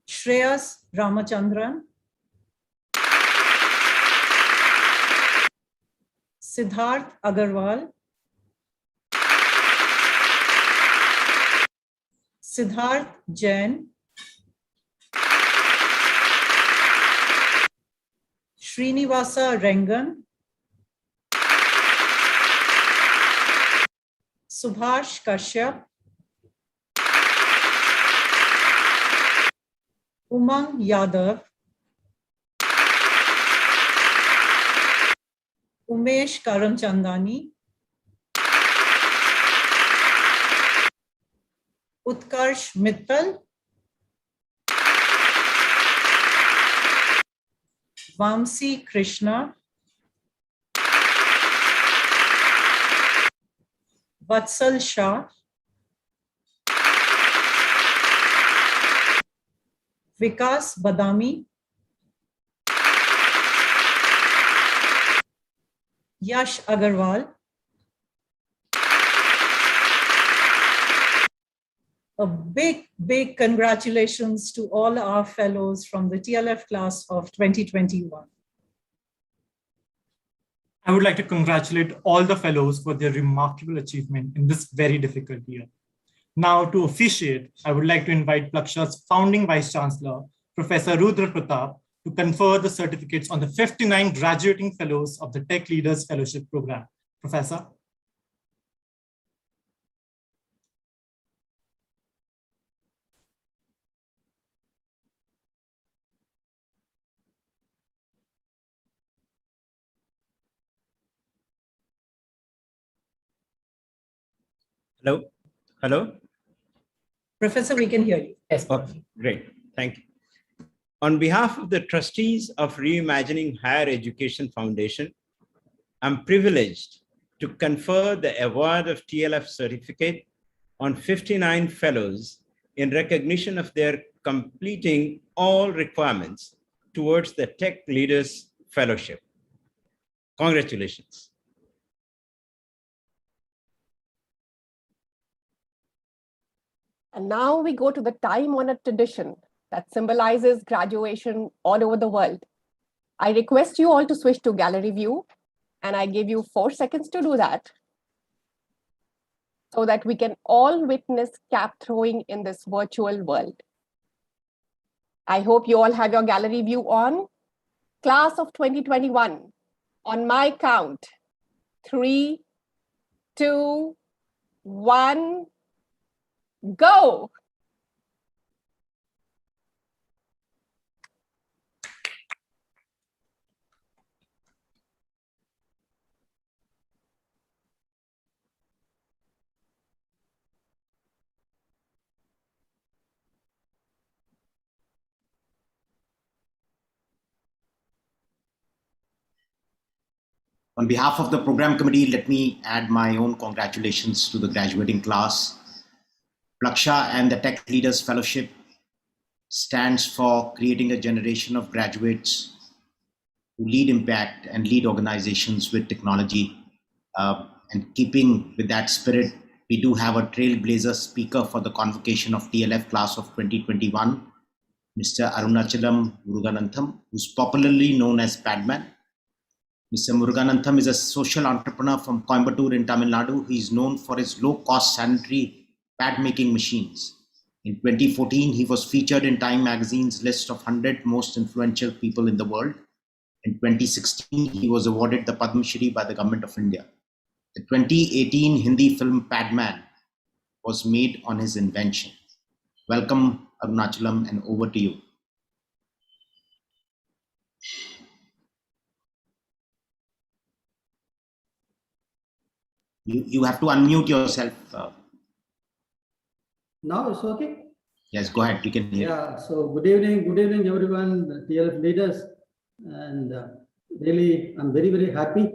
Shreyas Ramachandran, Siddharth Agarwal, Siddharth Jain, Srinivasa Rengan, Subhash Kashyap, Umang Yadav, Umesh Karamchandani, Utkarsh Mittal, Vamsi Krishna, Vatsal Shah, Vikas Badami, Yash Agarwal. A big congratulations to all our fellows from the TLF class of 2021. I would like to congratulate all the fellows for their remarkable achievement in this very difficult year. Now, to officiate, I would like to invite Plaksha's founding Vice Chancellor, Professor Rudra Pratap, to confer the certificates on the 59 graduating fellows of the Tech Leaders Fellowship Program. Professor. Hello? Hello? Professor, we can hear you. Yes. Okay, great. Thank you. On behalf of the trustees of Reimagining Higher Education Foundation, I'm privileged to confer the award of TLF certificate on 59 fellows in recognition of their completing all requirements towards the Tech Leaders Fellowship. Congratulations. And now we go to the time-honored tradition that symbolizes graduation all over the world. I request you all to switch to gallery view, and I give you 4 seconds to do that so that we can all witness cap throwing in this virtual world. I hope you all have your gallery view on. Class of 2021, on my count, 3, 2, 1, go! On behalf of the program committee, let me add my own congratulations to the graduating class. Plaksha and the Tech Leaders Fellowship stands for creating a generation of graduates who lead impact and lead organizations with technology. And keeping with that spirit, we do have a trailblazer speaker for the convocation of TLF class of 2021, Mr. Arunachalam Muruganantham, who's popularly known as Padman. Mr. Muruganantham is a social entrepreneur from Coimbatore in Tamil Nadu. He is known for his low-cost sanitary pad-making machines. In 2014, he was featured in Time magazine's list of 100 most influential people in the world. In 2016, he was awarded the Padma Shri by the Government of India. The 2018 Hindi film Padman was made on his invention. Welcome, Arunachalam, and over to you. You have to unmute yourself. Now it's okay? Yes, go ahead. We can hear. Yeah, so good evening everyone, the TLF leaders. And really, I'm very happy,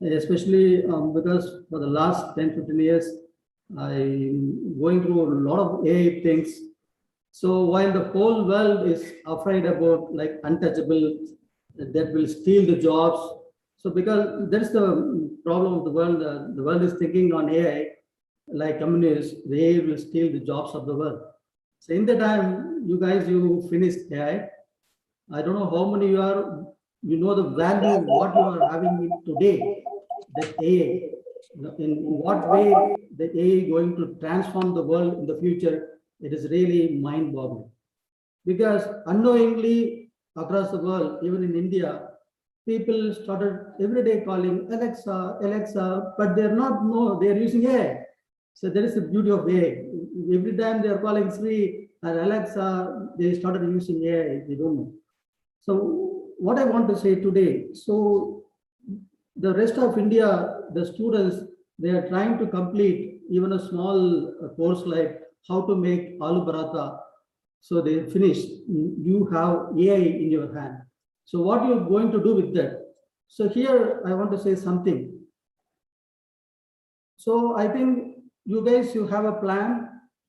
especially because for the last 10-15 years, I'm going through a lot of AI things. So while the whole world is afraid about like untouchable, that will steal the jobs. So because that's the problem of the world is thinking on AI, like communists, the AI will steal the jobs of the world. So in the time, you finished AI. I don't know how many you are, you know the value of what you are having today, that AI. In what way the AI going to transform the world in the future, it is really mind-boggling. Because unknowingly across the world, even in India, people started every day calling Alexa, Alexa, but they're using AI. So there is the beauty of AI. Every time they are calling Sri or Alexa, they started using AI, they don't know. So what I want to say today, so the rest of India, the students, they are trying to complete even a small course like how to make aloo paratha. So they finished. You have AI in your hand. So what you're going to do with that? So here I want to say something. So I think you guys, you have a plan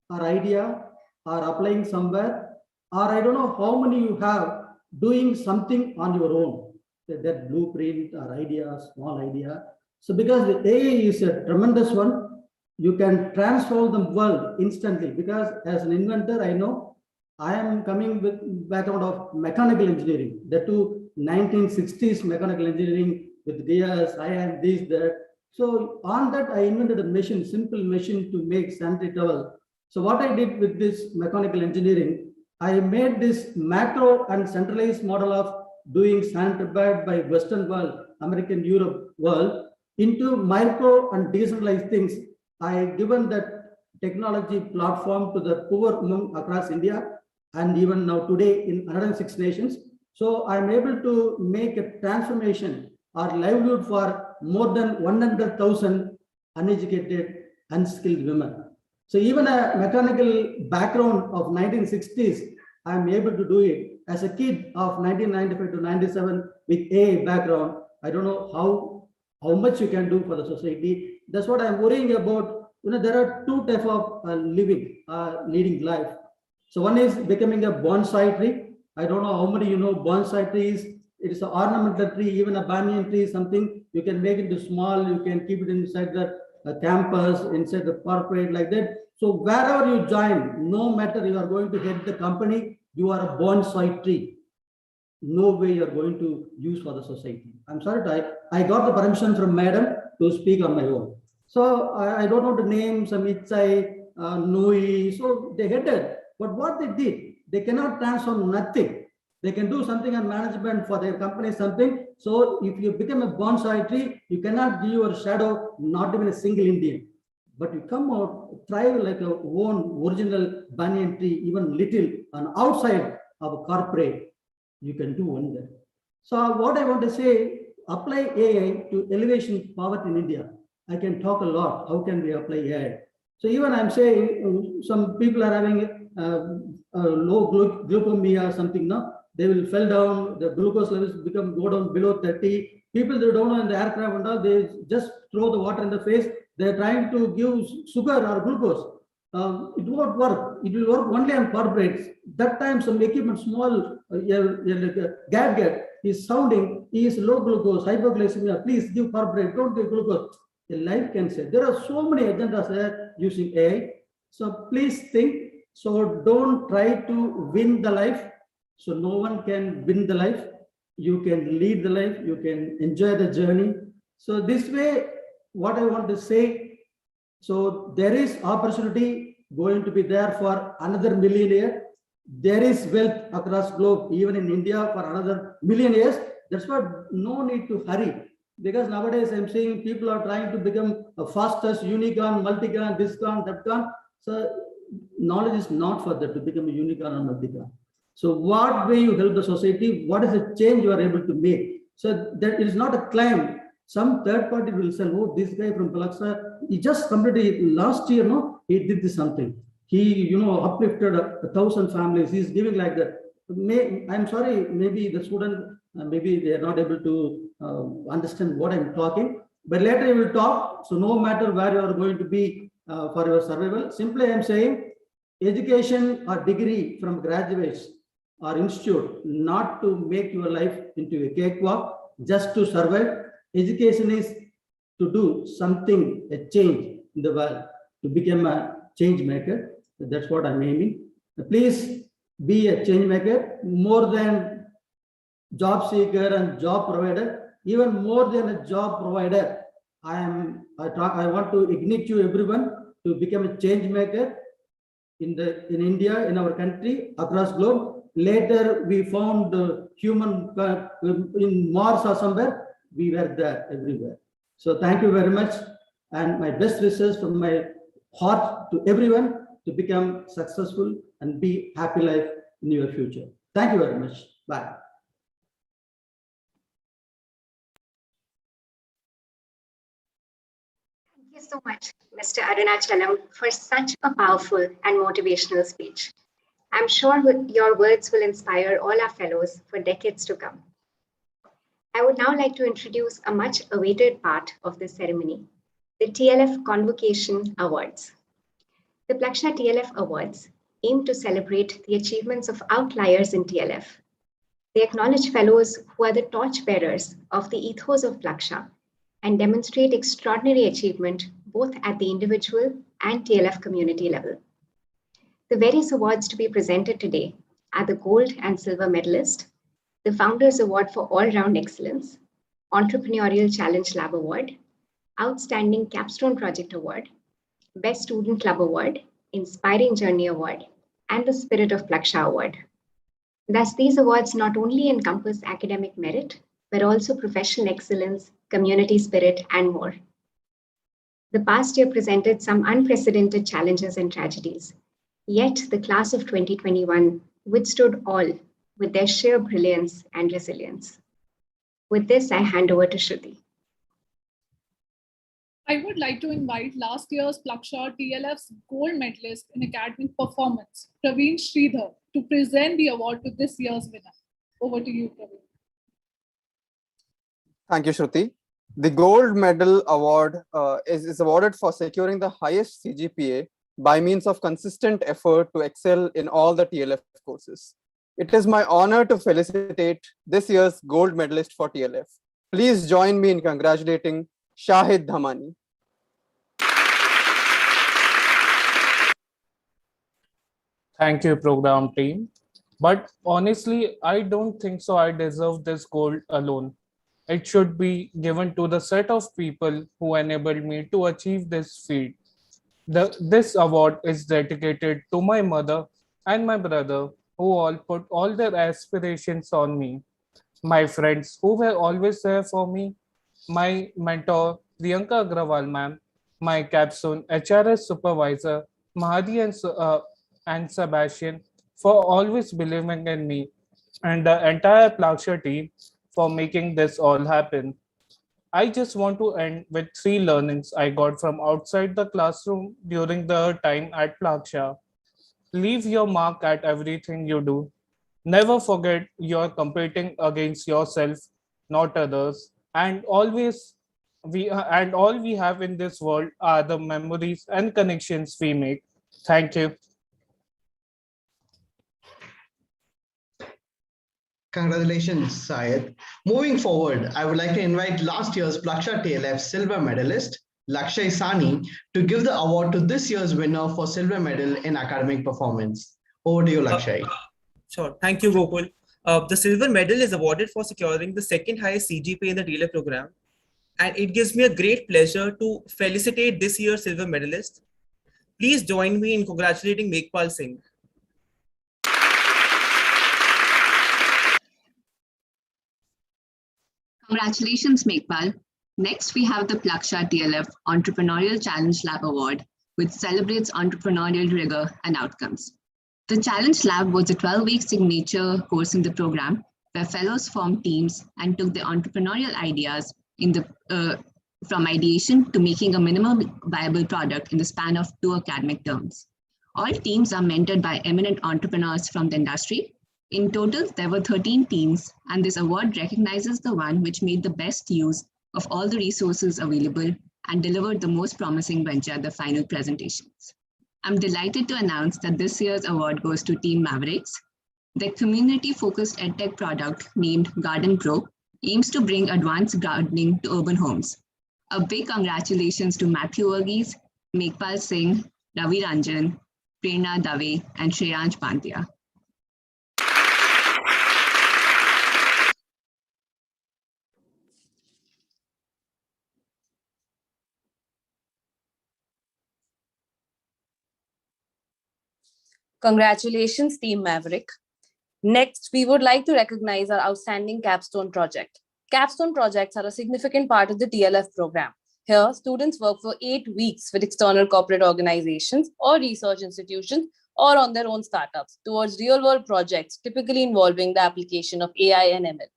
or idea or applying somewhere, or I don't know how many you have doing something on your own, that blueprint or idea, small idea. So because the AI is a tremendous one, you can transform the world instantly. Because as an inventor, I know I am coming with background of mechanical engineering, the two 1960s mechanical engineering with gears, iron, this, that. So on that, I invented a machine, simple machine to make sanitary towel. So what I did with this mechanical engineering, I made this macro and centralized model of doing sanitary pad by Western world, American, Europe world, into micro and decentralized things. I given that technology platform to the poor among across India, and even now today in 106 nations. So I'm able to make a transformation or livelihood for more than 100,000 uneducated, unskilled women. So even a mechanical background of 1960s, I'm able to do it. As a kid of 1995 to 97 with AI background, I don't know how much you can do for the society. That's what I'm worrying about. There are two types of leading life. So one is becoming a bonsai tree. I don't know how many you know bonsai trees. It is an ornamental tree, even a banyan tree, something you can make it into small, you can keep it inside the campus, inside the corporate, like that. So wherever you join, no matter you are going to head the company, you are a bonsai tree. No way you are going to use for the society. I'm sorry, I got the permission from madam to speak on my own. So I don't know the names, Amichai, Nui, so they headed. But what they did, they cannot transform nothing. They can do something on management for their company, something. So if you become a bonsai tree, you cannot give your shadow, not even a single Indian. But you come out, thrive like a own original banyan tree, even little, on outside of a corporate, you can do wonder. So what I want to say, apply AI to elevation poverty in India. I can talk a lot. How can we apply AI? So even I'm saying some people are having low glucemia or something, no? They will fell down, the glucose levels go down below 30. People they don't know in the aircraft and all, they just throw the water in the face. They're trying to give sugar or glucose. It won't work. It will work only on corporates. That time some equipment, small like a gadget is sounding, is low glucose, hypoglycemia. Please give corporate, don't give glucose. A life can say. There are so many agendas there using AI. So please think. So don't try to win the life. So no one can win the life. You can lead the life. You can enjoy the journey. So this way, what I want to say, so there is opportunity going to be there for another million years. There is wealth across globe, even in India for another million years. That's why no need to hurry. Because nowadays I'm seeing people are trying to become a fastest unicorn, multicorn, this con, that con. So knowledge is not for that to become a unicorn or multicorn. So what way you help the society, what is the change you are able to make? So that it is not a claim. Some third party will say, oh, this guy from Plaksha, he just completed last year, no, he did this something. He, uplifted 1,000 families. He's giving like that. I'm sorry, maybe the student, maybe they are not able to understand what I'm talking, but later you will talk. So no matter where you are going to be for your survival, simply I'm saying education or degree from graduates or institute, not to make your life into a cakewalk, just to survive. Education is to do something, a change in the world, to become a change maker. That's what I'm aiming. Please be a change maker, more than job seeker and job provider, even more than a job provider. I want to ignite you everyone to become a change maker in India, in our country, across globe. Later we found human in Mars or somewhere. We were there everywhere. So thank you very much, and my best wishes from my heart to everyone to become successful and be happy life in your future. Thank you very much. Bye. Thank you so much, Mr. Arunachalam, for such a powerful and motivational speech. I'm sure your words will inspire all our fellows for decades to come. I would now like to introduce a much awaited part of this ceremony, the TLF Convocation Awards. The Plaksha TLF Awards aim to celebrate the achievements of outliers in TLF. They acknowledge fellows who are the torchbearers of the ethos of Plaksha and demonstrate extraordinary achievement both at the individual and TLF community level. The various awards to be presented today are the Gold and Silver Medalist, the Founders Award for All-Round Excellence, Entrepreneurial Challenge Lab Award, Outstanding Capstone Project Award, Best Student Club Award, Inspiring Journey Award, and the Spirit of Plaksha Award. Thus, these awards not only encompass academic merit, but also professional excellence, community spirit, and more. The past year presented some unprecedented challenges and tragedies, yet the class of 2021 withstood all with their sheer brilliance and resilience. With this, I hand over to Shruti. I would like to invite last year's Plaksha TLF's gold medalist in academic performance, Praveen Sridhar, to present the award to this year's winner. Over to you, Praveen. Thank you, Shruti. The Gold Medal Award is awarded for securing the highest CGPA by means of consistent effort to excel in all the TLF courses. It is my honor to felicitate this year's gold medalist for TLF. Please join me in congratulating Shahid Dhamani. Thank you, program team. But honestly, I don't think so I deserve this gold alone. It should be given to the set of people who enabled me to achieve this feat. This award is dedicated to my mother and my brother, who all put all their aspirations on me, my friends who were always there for me, my mentor, Priyanka Agrawal ma'am, my capstone HRS supervisor, Mahadi and Sebastian, for always believing in me, and the entire Plaksha team for making this all happen. I just want to end with 3 learnings I got from outside the classroom during the time at Plaksha. Leave your mark at everything you do. Never forget you're competing against yourself, not others. And always all we have in this world are the memories and connections we make. Thank you. Congratulations, Syed. Moving forward, I would like to invite last year's Plaksha TLF silver medalist, Lakshay Sani, to give the award to this year's winner for silver medal in academic performance. Over to you, Lakshay. Sure. Thank you, Gokul. The silver medal is awarded for securing the second highest CGPA in the TLF program. And it gives me a great pleasure to felicitate this year's silver medalist. Please join me in congratulating Meghpal Singh. Congratulations, Meghpal. Next, we have the Plaksha TLF Entrepreneurial Challenge Lab Award, which celebrates entrepreneurial rigor and outcomes. The Challenge Lab was a 12-week signature course in the program where fellows formed teams and took their entrepreneurial ideas from ideation to making a minimum viable product in the span of 2 academic terms. All teams are mentored by eminent entrepreneurs from the industry. In total, there were 13 teams, and this award recognizes the one which made the best use of all the resources available and delivered the most promising venture at the final presentations. I'm delighted to announce that this year's award goes to Team Mavericks. Their community-focused edtech product named Garden Pro aims to bring advanced gardening to urban homes. A big congratulations to Matthew Varghese, Meghpal Singh, Ravi Ranjan, Prerna Dave, and Shreyansh Pandya. Congratulations, Team Maverick. Next, we would like to recognize our outstanding capstone project. Capstone projects are a significant part of the TLF program. Here, students work for 8 weeks with external corporate organizations or research institutions or on their own startups towards real-world projects, typically involving the application of AI and ML.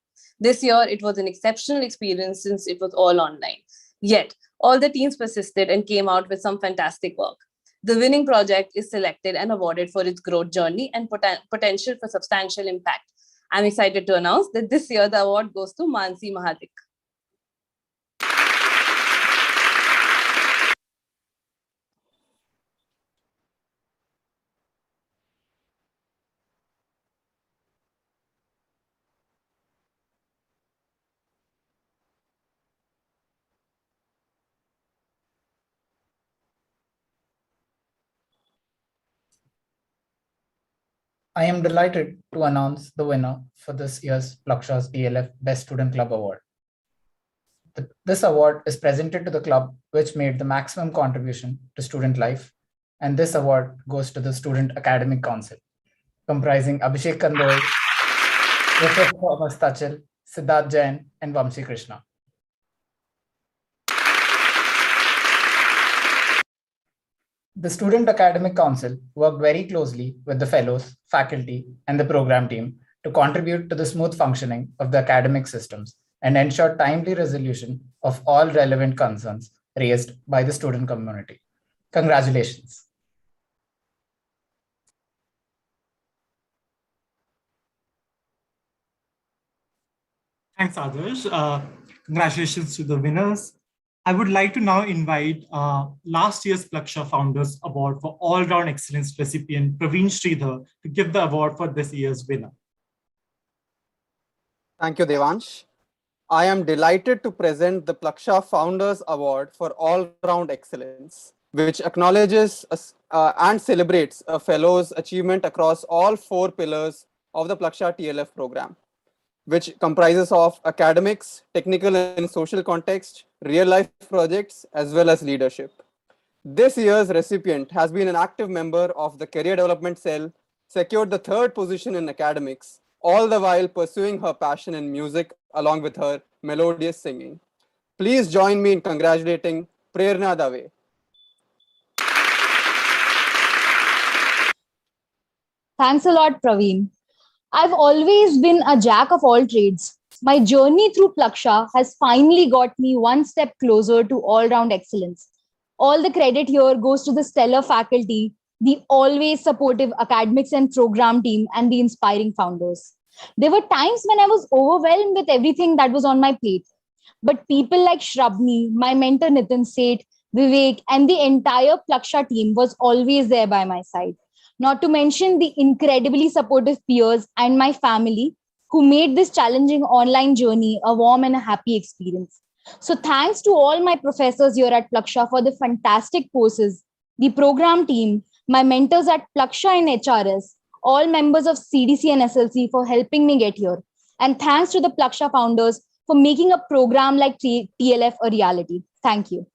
This year, it was an exceptional experience since it was all online. Yet, All the teams persisted and came out with some fantastic work. The winning project is selected and awarded for its growth journey and potential for substantial impact. I'm excited to announce that this year the award goes to Mansi Mahadik. I am delighted to announce the winner for this year's Plaksha's DLF Best Student Club Award. This award is presented to the club which made the maximum contribution to student life, and this award goes to the Student Academic Council, comprising Abhishek Kandoi, Joseph Thomas Tachel, Siddharth Jain, and Vamsi Krishna. The Student Academic Council worked very closely with the fellows, faculty, and the program team to contribute to the smooth functioning of the academic systems and ensure timely resolution of all relevant concerns raised by the student community. Congratulations. Thanks, Adarsh. Congratulations to the winners. I would like to now invite last year's Plaksha Founders Award for All-Round Excellence recipient Praveen Sridhar to give the award for this year's winner. Thank you, Devansh. I am delighted to present the Plaksha Founders Award for All-Round Excellence, which acknowledges and celebrates a fellow's achievement across all 4 pillars of the Plaksha TLF program, which comprises of academics, technical and social context, real-life projects, as well as leadership. This year's recipient has been an active member of the Career Development Cell, secured the 3rd position in academics, all the while pursuing her passion in music along with her melodious singing. Please join me in congratulating Prerna Dave. Thanks a lot, Praveen. I've always been a jack of all trades. My journey through Plaksha has finally got me one step closer to all-round excellence. All the credit here goes to the stellar faculty, the always supportive academics and program team, and the inspiring founders. There were times when I was overwhelmed with everything that was on my plate. But people like Shrabni, my mentor Nitin Seth, Vivek, and the entire Plaksha team was always there by my side. Not to mention the incredibly supportive peers and my family who made this challenging online journey a warm and a happy experience. So thanks to all my professors here at Plaksha for the fantastic courses, the program team, my mentors at Plaksha and HRS, all members of CDC and SLC for helping me get here. And thanks to the Plaksha founders for making a program like TLF a reality. Thank you.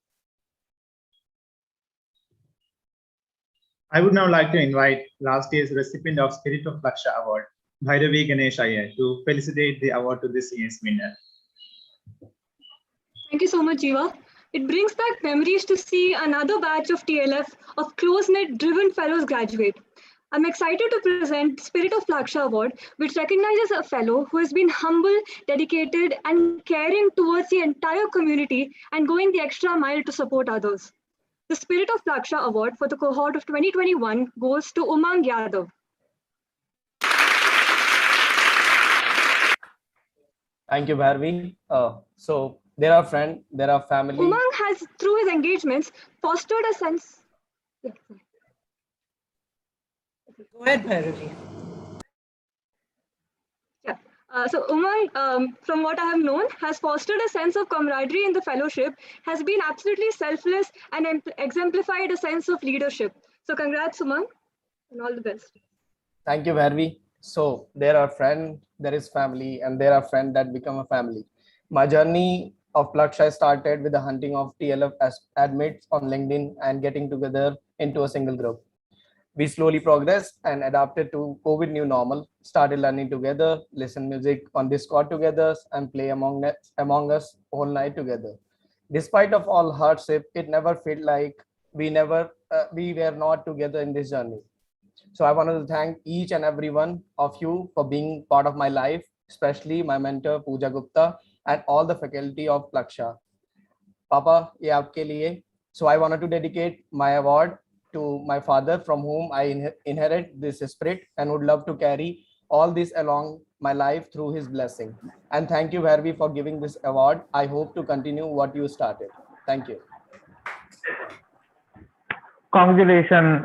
I would now like to invite last year's recipient of Spirit of Plaksha Award, Bhairavi Ganesh Iyer, to felicitate the award to this year's winner. Thank you so much, Jiva. It brings back memories to see another batch of TLF of close-knit driven fellows graduate. I'm excited to present Spirit of Plaksha Award, which recognizes a fellow who has been humble, dedicated, and caring towards the entire community and going the extra mile to support others. The Spirit of Plaksha Award for the cohort of 2021 goes to Umang Yadav. Thank you, Bharvi. So there are friends, there are family. Umang has, through his engagements, fostered a sense. Go ahead, Bhairavi. Yeah. So Umang, from what I have known, has fostered a sense of camaraderie in the fellowship, has been absolutely selfless and exemplified a sense of leadership. So congrats, Umang, and all the best. Thank you, Bharvi. So there are friends, there is family, and there are friends that become a family. My journey of Plaksha started with the hunting of TLF admits on LinkedIn and getting together into a single group. We slowly progressed and adapted to COVID new normal, started learning together, listen music on Discord together, and play among us all night together. Despite of all hardship, it never felt like we were not together in this journey. So I wanted to thank each and every one of you for being part of my life, especially my mentor Pooja Gupta and all the faculty of Plaksha. Papa, ye aapke liye. So I wanted to dedicate my award to my father, from whom I inherit this spirit and would love to carry all this along my life through his blessing. And thank you, Bharvi, for giving this award. I hope to continue what you started. Thank you. Congratulations,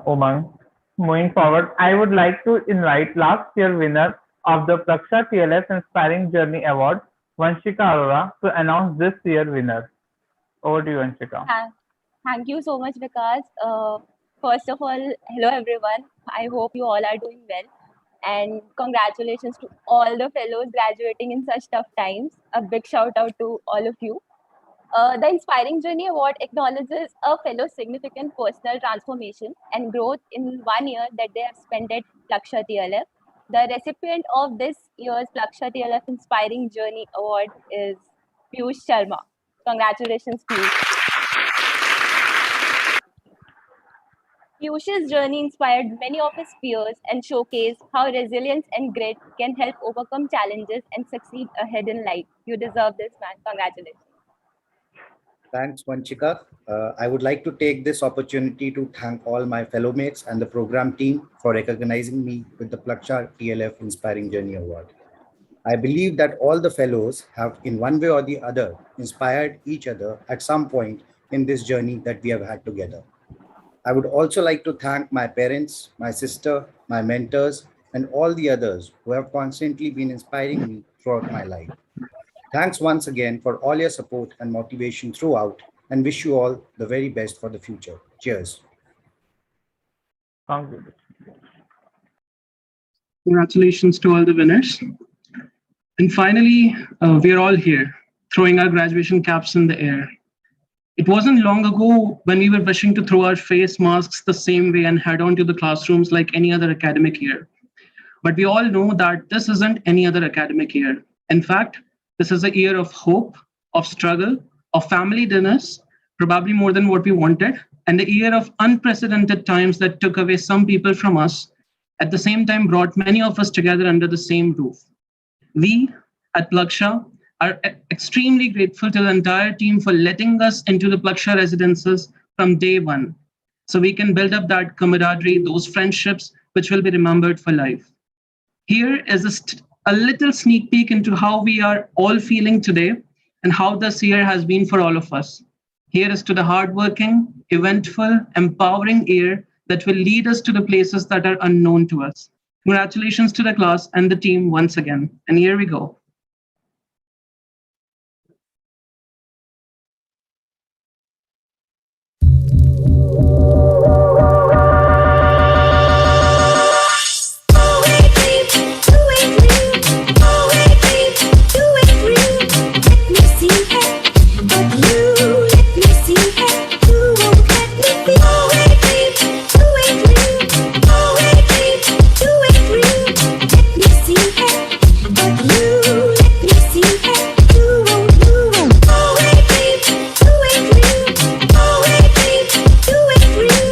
Umang. Moving forward, I would like to invite last year winner of the Plaksha TLS Inspiring Journey Award, Vanshika Arora, to announce this year winner. Over to you, Vanshika. Thank you so much, Vikas. First of all, hello everyone. I hope you all are doing well. And congratulations to all the fellows graduating in such tough times. A big shout out to all of you. The Inspiring Journey Award acknowledges a fellow's significant personal transformation and growth in 1 year that they have spent at Plaksha TLF. The recipient of this year's Plaksha TLF Inspiring Journey Award is Piyush Sharma. Congratulations, Piyush. Piyush's journey inspired many of his peers and showcased how resilience and grit can help overcome challenges and succeed ahead in life. You deserve this, man. Congratulations. Thanks, Vanchika. I would like to take this opportunity to thank all my fellow mates and the program team for recognizing me with the Plaksha TLF Inspiring Journey Award. I believe that all the fellows have, in one way or the other, inspired each other at some point in this journey that we have had together. I would also like to thank my parents, my sister, my mentors, and all the others who have constantly been inspiring me throughout my life. Thanks once again for all your support and motivation throughout, and wish you all the very best for the future. Cheers. Congratulations to all the winners. And finally, we are all here, throwing our graduation caps in the air. It wasn't long ago when we were wishing to throw our face masks the same way and head on to the classrooms like any other academic year. But we all know that this isn't any other academic year. In fact, this is a year of hope, of struggle, of family dinners, probably more than what we wanted, and a year of unprecedented times that took away some people from us, at the same time brought many of us together under the same roof. We at Plaksha are extremely grateful to the entire team for letting us into the Plaksha residences from day one, so we can build up that camaraderie, those friendships, which will be remembered for life. Here is a little sneak peek into how we are all feeling today and how this year has been for all of us. Here is to the hardworking, eventful, empowering year that will lead us to the places that are unknown to us. Congratulations to the class and the team once again. And here we go. Do it real.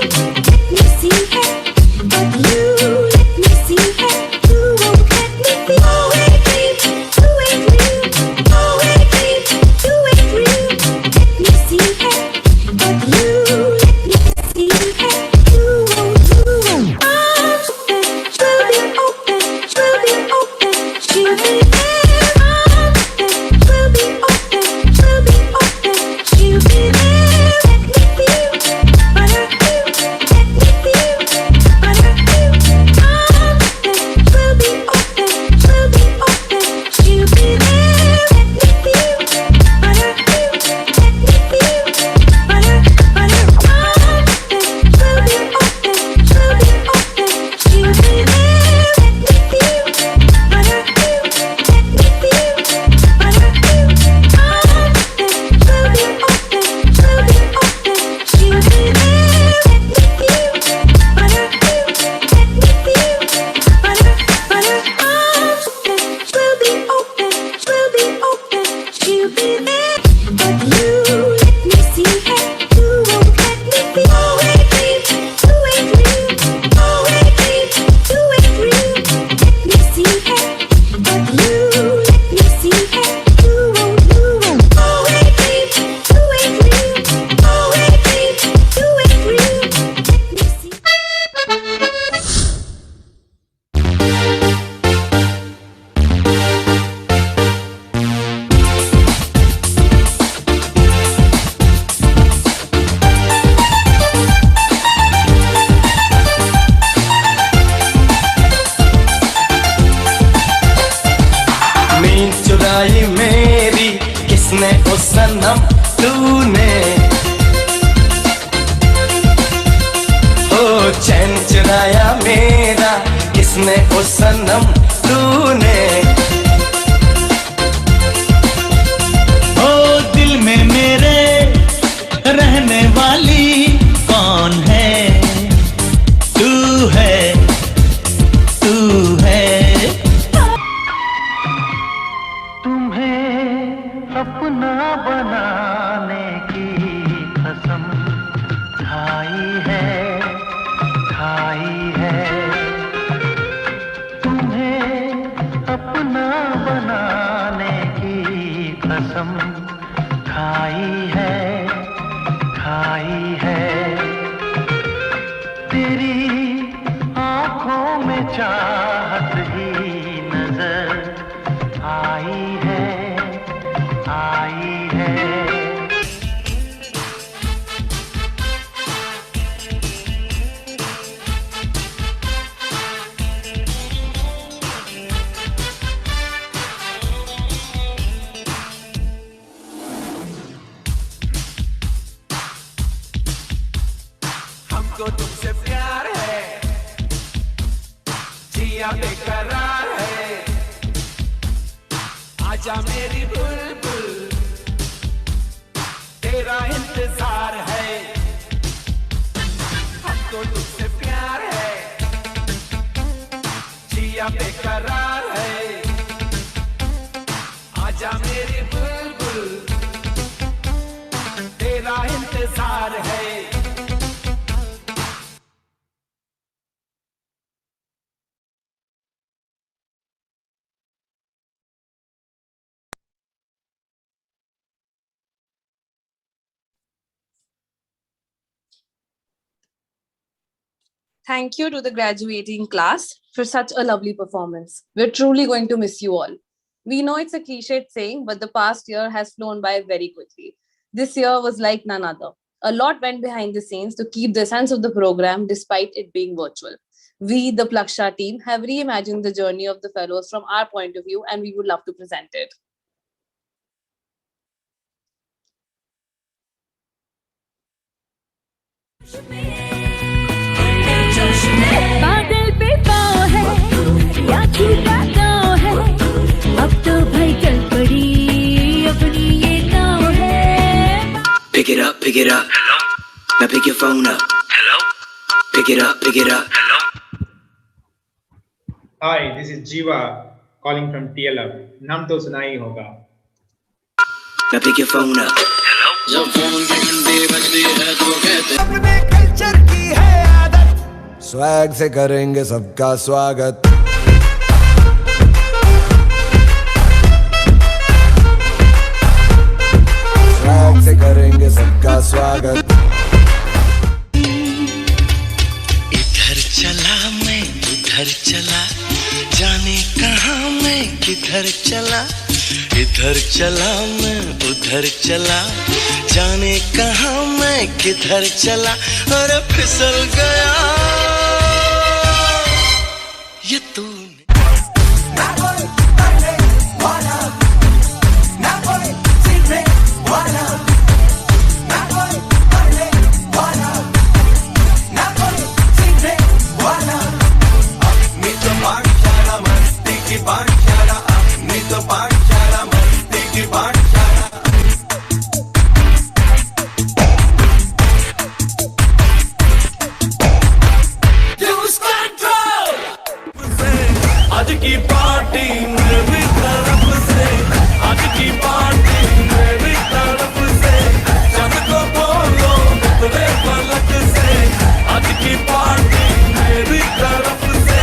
चुराई मेरी किसने ओ सनम तूने, ओ चैन चुराया मेरा किसने ओ सनम तूने। ओ दिल में मेरे रहने वाली कौन है, तू है, तू है। तुम्हें अपना बनाने की कसम खाई है, खाई है। तुम्हें अपना बनाने की कसम खाई है, खाई है। तेरी आंखों में चाहत ही नजर आई है, आई है। हमको तुमसे प्यार है, जिया बेकरार है, आजा मेरी बुलबुल तेरा इंतजार है। हमको तुमसे प्यार है, जिया बेकरार है, आजा मेरी बुलबुल तेरा इंतजार है। Thank you to the graduating class for such a lovely performance. We're truly going to miss you all. We know it's a cliched saying, but the past year has flown by very quickly. This year was like none other. A lot went behind the scenes to keep the sense of the program despite it being virtual. We, the Plaksha team, have reimagined the journey of the fellows from our point of view, and we would love to present it. बादल पे पाँव है या छूटा गाँव है, अब तो भाई चल पड़ी अपनी ये नाव है। Pick it up, pick it up. Hello. Now pick your phone up. Hello. Pick it up, pick it up. Hello. Hi, this is Jiva calling from TLF. नाम तो सुना ही होगा. Now pick your phone up. Hello. जब phone की घंटी बजती है तो कहते अपने कल्चर की है आदत, स्वैग से करेंगे सबका स्वागत। स्वैग से करेंगे सबका स्वागत। इधर चला मैं उधर चला, जाने कहाँ मैं किधर चला। इधर चला मैं उधर चला, जाने कहाँ मैं किधर चला। और फिसल गया ये तूने। आज की पार्टी मेरी तरफ से, आज की पार्टी मेरी तरफ से, जब को बोलो तेरे पलक से। आज की पार्टी मेरी तरफ से,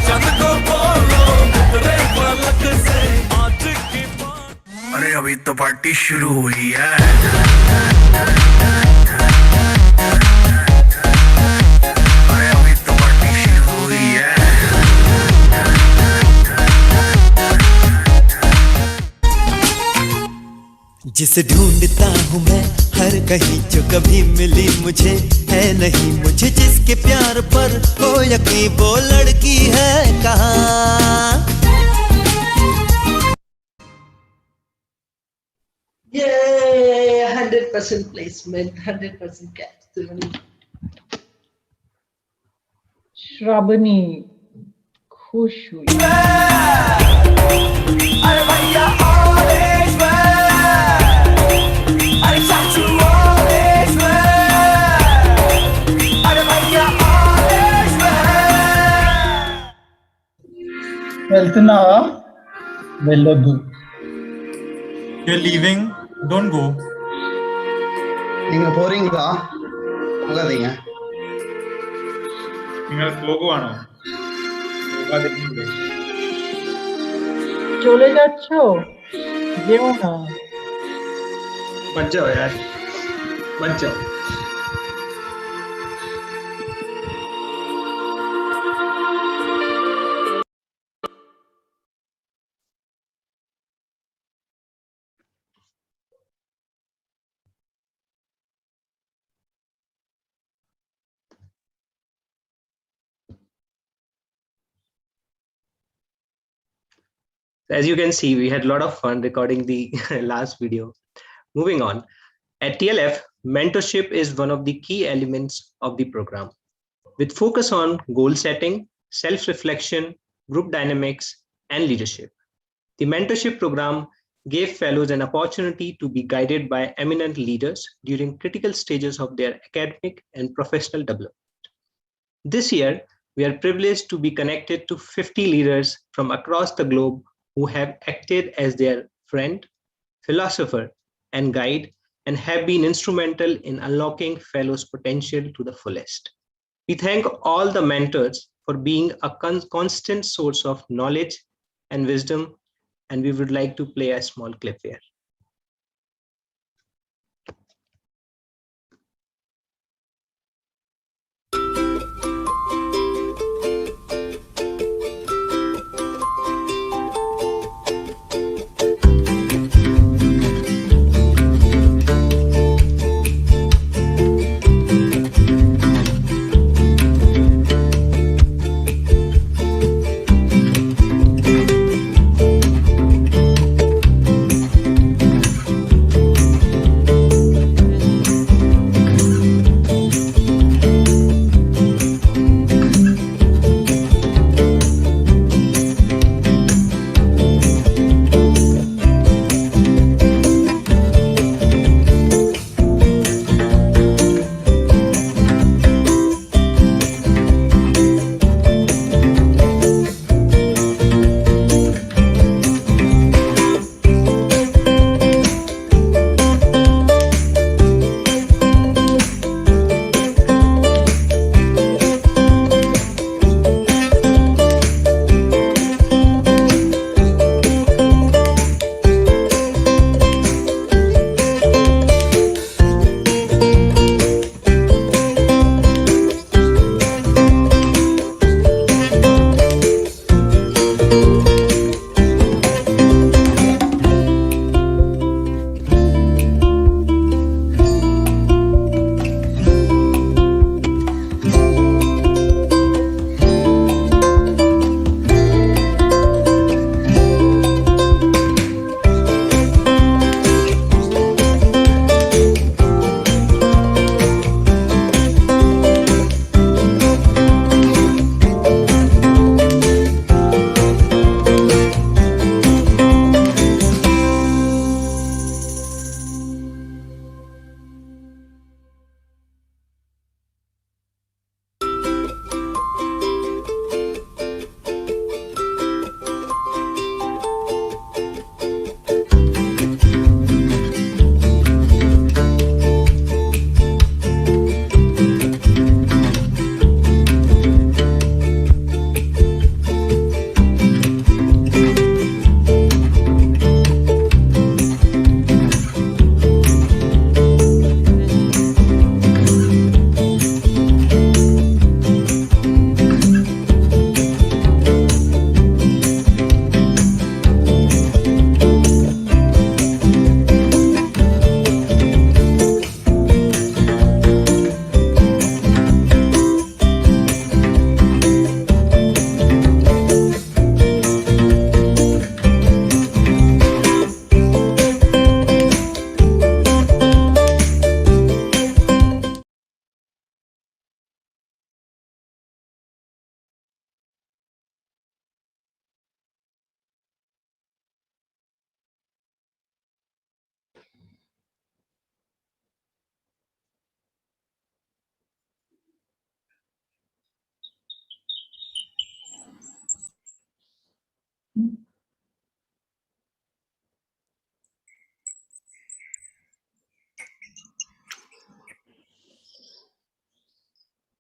जब को बोलो तेरे पलक से। आज की पार्टी। अरे अभी तो पार्टी शुरू हुई है। अरे अभी तो पार्टी शुरू हुई है। जिसे ढूंढता हूँ मैं हर कहीं, जो कभी मिली मुझे है नहीं। मुझे जिसके प्यार पर हो यकीन, वो लड़की है कहाँ। Yay! 100% placement, 100% capstone. श्रावणी खुश हुई अरे भैया all is well. अरे चाचू all is well. अरे भैया all is well. వెళ్తున్నావా వెళ్ళొద్దు You're leaving, don't go. നിങ്ങൾ പോறீங்களா പോகாதீங்க നിങ്ങൾ പോകുവാണോ പോകാതിരിക്കുന്നുണ്ടോ? চলে যাচ্ছ যেও না मत जाओ यार मत जाओ As you can see, we had a lot of fun recording the last video. Moving on, at TLF, mentorship is one of the key elements of the program. With focus on goal setting, self-reflection, group dynamics, and leadership. The mentorship program gave fellows an opportunity to be guided by eminent leaders during critical stages of their academic and professional development. This year, we are privileged to be connected to 50 leaders from across the globe who have acted as their friend, philosopher, and guide, and have been instrumental in unlocking fellows' potential to the fullest. We thank all the mentors for being a constant source of knowledge and wisdom, and we would like to play a small clip here.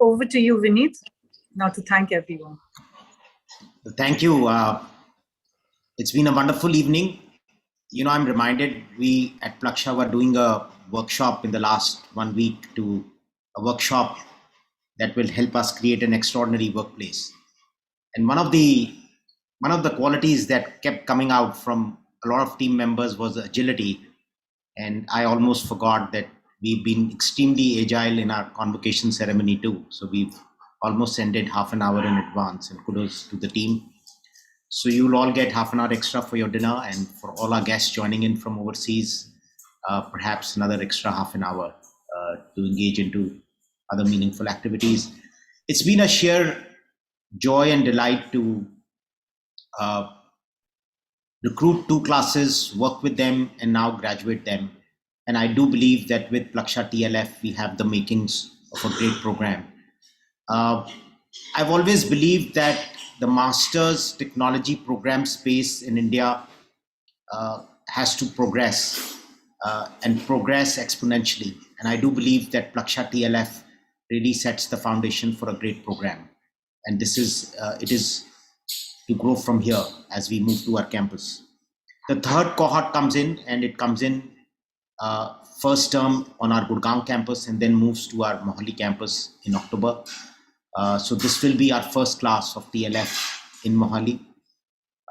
Over to you, Vineet, now to thank everyone. Thank you. It's been a wonderful evening. You know, I'm reminded we at Plaksha were doing a workshop in the last 1 week a workshop that will help us create an extraordinary workplace. And one of the qualities that kept coming out from a lot of team members was agility. And I almost forgot that we've been extremely agile in our convocation ceremony too. So we've almost ended half an hour in advance, and kudos to the team. So you'll all get half an hour extra for your dinner, and for all our guests joining in from overseas, perhaps another extra half an hour to engage into other meaningful activities. It's been a sheer joy and delight to recruit 2 classes, work with them, and now graduate them. And I do believe that with Plaksha TLF, we have the makings of a great program. I've always believed that the master's technology program space in India has to progress and progress exponentially. And I do believe that Plaksha TLF really sets the foundation for a great program. And this is, it is to grow from here as we move to our campus. The third cohort comes in, and it comes in first term on our Gurgaon campus and then moves to our Mohali campus in October. So this will be our first class of TLF in Mohali.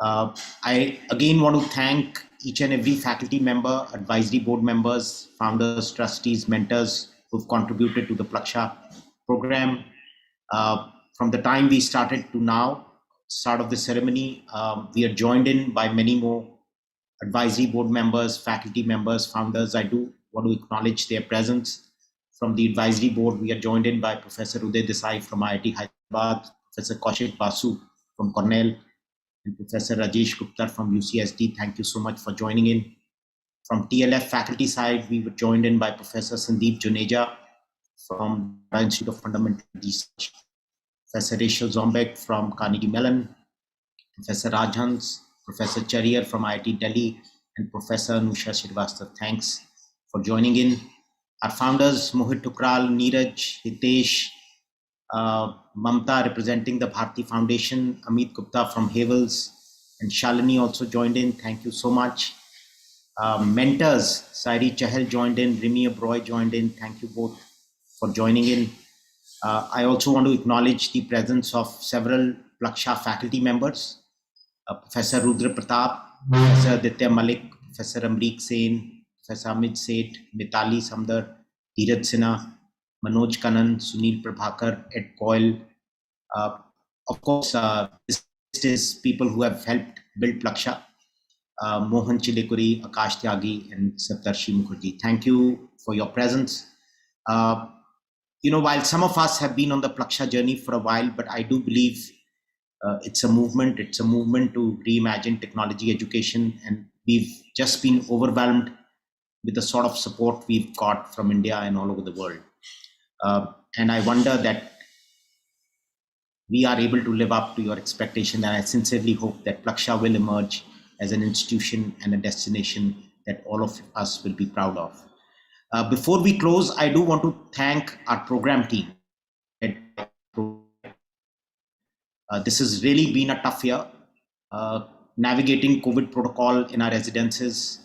I again want to thank each and every faculty member, advisory board members, founders, trustees, mentors who've contributed to the Plaksha program. From the time we started to now, start of the ceremony, we are joined in by many more advisory board members, faculty members, founders. I do want to acknowledge their presence. From the advisory board, we are joined in by Professor Uday Desai from IIT Hyderabad, Professor Kaushik Basu from Cornell, and Professor Rajesh Gupta from UCSD. Thank you so much for joining in. From TLF faculty side, we were joined in by Professor Sandeep Juneja from the Institute of Fundamental Research, Professor Rachel Zombek from Carnegie Mellon, Professor Rajhans, Professor Charier from IIT Delhi, and Professor Anusha Srivastava. Thanks for joining in. Our founders, Mohit Tukral, Neeraj, Hitesh, Mamta representing the Bharti Foundation, Amit Gupta from Havels, and Shalini also joined in. Thank you so much. Mentors, Sairi Chahal joined in, Rimi Abroy joined in. Thank you both for joining in. I also want to acknowledge the presence of several Plaksha faculty members, Professor Rudra Pratap, Professor Aditya Malik, Professor Amrik Sen, Professor Amit Seth, Mitali Samdar, Dheeraj Sinha, Manoj Kanan, Sunil Prabhakar, Ed Coyle. Of course, this is people who have helped build Plaksha. Mohan Chilekuri, Akash Tyagi, and Saptarshi Mukherjee. Thank you for your presence. You know, while some of us have been on the Plaksha journey for a while, but I do believe it's a movement. It's a movement to reimagine technology education, and we've just been overwhelmed with the sort of support we've got from India and all over the world. And I wonder that we are able to live up to your expectation, and I sincerely hope that Plaksha will emerge as an institution and a destination that all of us will be proud of. Before we close, I do want to thank our program team. This has really been a tough year, navigating COVID protocol in our residences,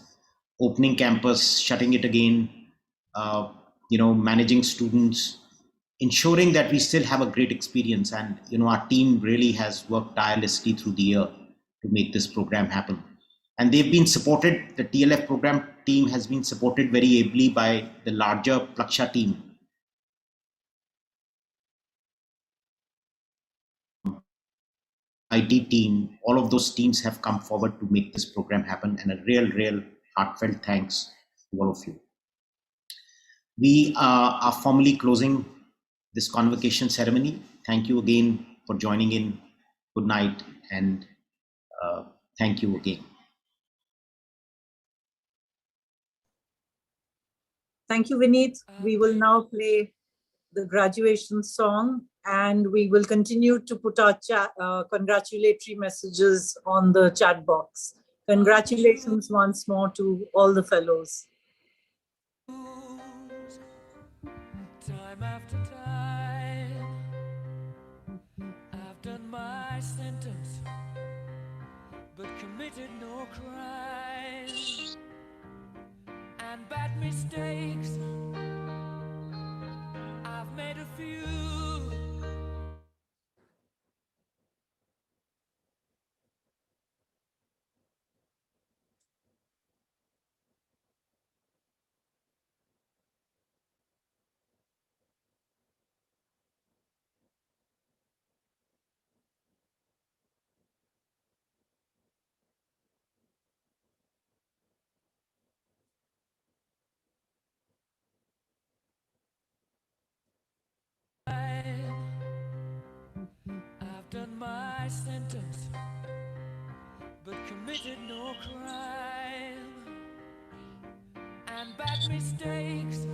opening campus, shutting it again, managing students, ensuring that we still have a great experience. And, our team really has worked tirelessly through the year to make this program happen. And they've been supported, the TLF program team has been supported very ably by the larger Plaksha team. IT team, all of those teams have come forward to make this program happen, and a real heartfelt thanks to all of you. We are formally closing this convocation ceremony. Thank you again for joining in. Good night, and thank you again. Thank you, Vineet. We will now play the graduation song, and we will continue to put our congratulatory messages on the chat box. Congratulations once more to all the fellows. Time after time, committed no crime and bad mistakes. I've made a few. I've done my sentence, but committed no crime and bad mistakes.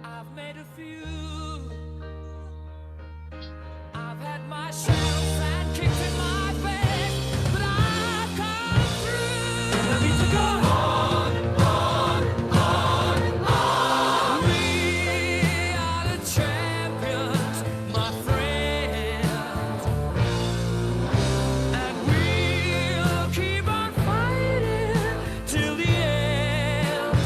I've made a few. I've had my share of sand kicked in my face, but I've come through. And I need to go on, on, on, on. We are the champions, my friends, and we'll keep on fighting till the end.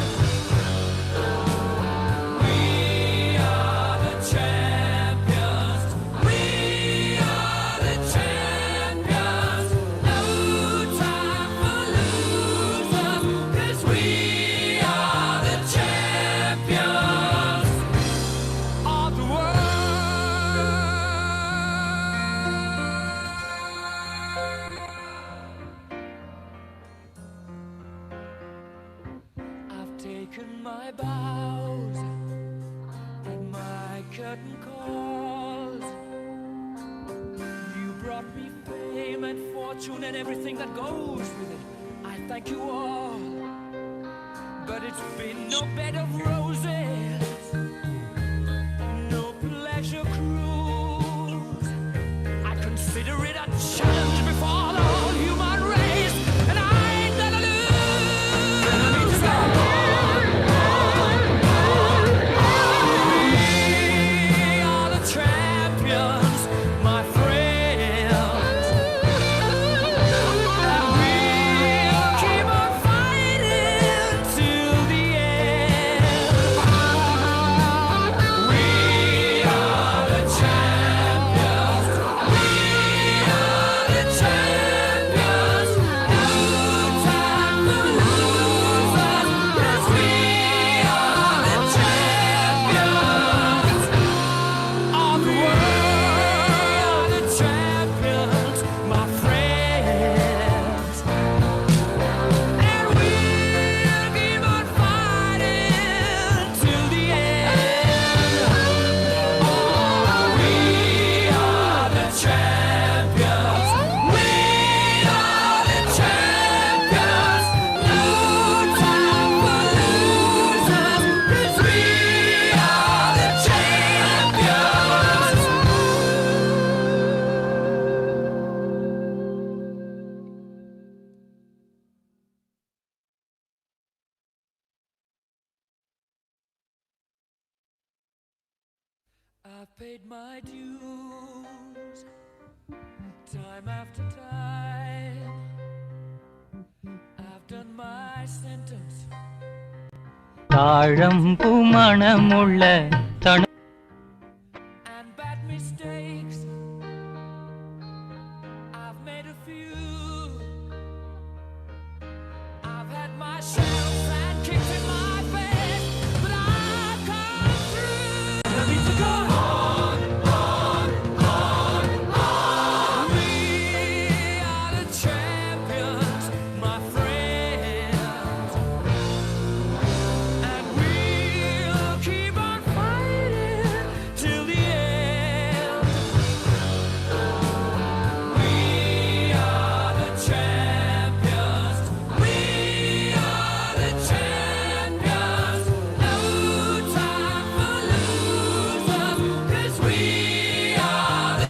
We are the champions. We are the champions. No time for losers, 'cause we are the champions of the I've taken my bows and my curtain calls. You brought me fame and fortune and everything that goes with it. I thank you all, but it's been no bed of roses, no pleasure cruise. I consider it a challenge before the whole human race, and I ain't gonna lose. And I need to go on, on, on, on. We are the champions, my friends, and we'll keep on fighting till the end. We are the champions. We are the champions. No time for losers, 'cause we are the champions of the world. The champions, my friends, and we'll keep on fighting till the end. Oh, we are the champions. We are the champions. No time for losers, 'cause we are the champions. I've paid my dues, time after time. I've done my sentence. താഴമ്പൂ മണമുള്ള തണു And bad mistakes, I've made a few. I've had my share of sand kicked in my face, but I've come through. And I need to go on, on, on, on. We are the champions, my friends, and we'll keep on fighting till the end. We are the champions. We are the champions. No time for losers, 'cause we are the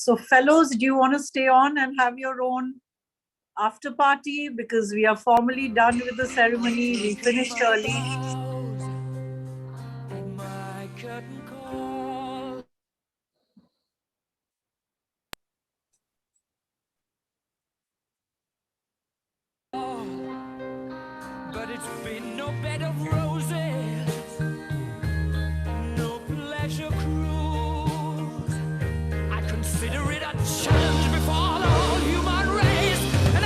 So, fellows, do you want to stay on and have your own after party? Because we are formally done with the ceremony. We finished early. my bed of roses, no pleasure cruise. I consider it a challenge before the whole human race. And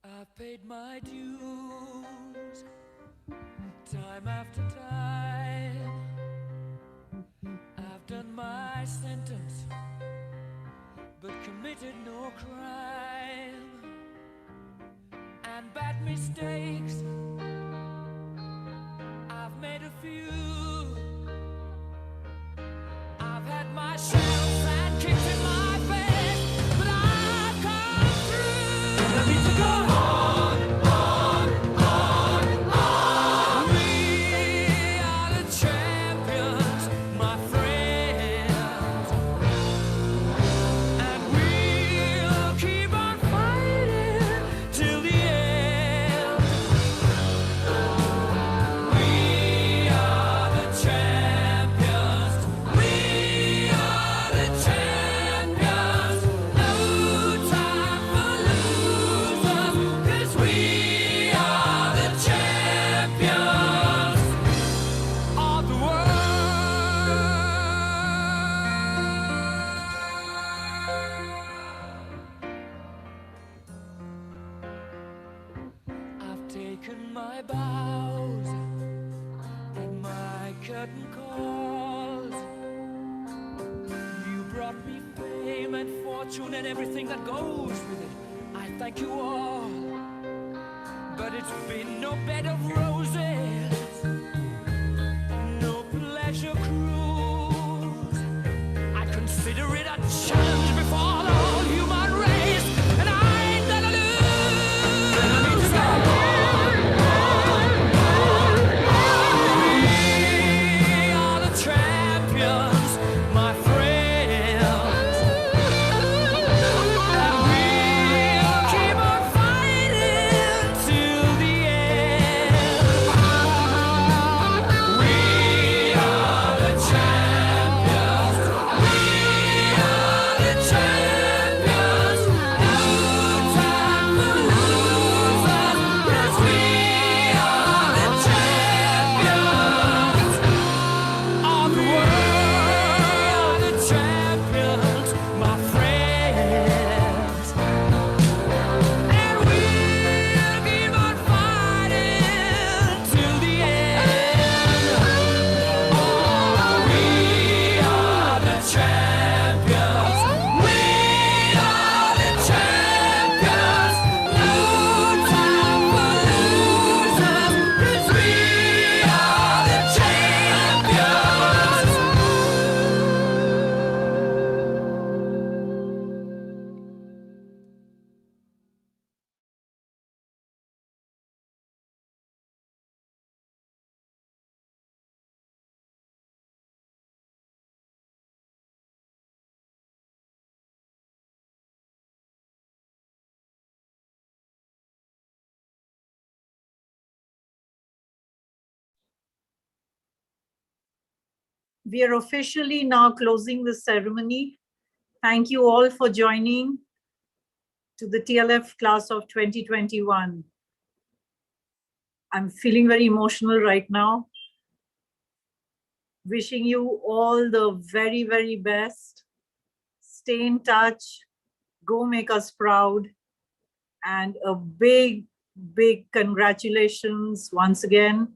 I've paid my dues, time after time. I've done my sentence, but committed no crime. And bad mistakes, I've made a few. I've had my shells and kicked in my face, but I've come through. I need to go on, on, on, on. We are the champions, my friends, and we'll keep on fighting till the end. We are the champions. We are the champions. No time for losers, 'cause we are the champions of the world. I've taken my bows and my curtain calls. You brought me fame and fortune and everything that goes with it. I thank you all, but it's been no bed of roses, no pleasure cruise. I consider it a challenge before the whole human race, and I ain't gonna lose. I need to go on, on, on, on. We are the champions, my friends, and we'll keep on fighting till the end. We are the champions. We are the champions. No time for losers, 'cause we are the champions of the world. The champions, my friends, and we'll keep on fighting till the end. Oh, we are the champions. We are the champions. No time for losers, 'cause we are the champions. We are officially now closing the ceremony. Thank you all for joining to the TLF class of 2021. I'm feeling very emotional right now. Wishing you all the very, very best. Stay in touch. Go make us proud. And a big, big congratulations once again.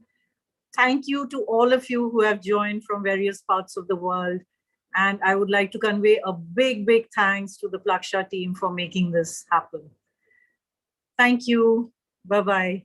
Thank you to all of you who have joined from various parts of the world. And I would like to convey a big, big thanks to the Plaksha team for making this happen. Thank you. Bye-bye.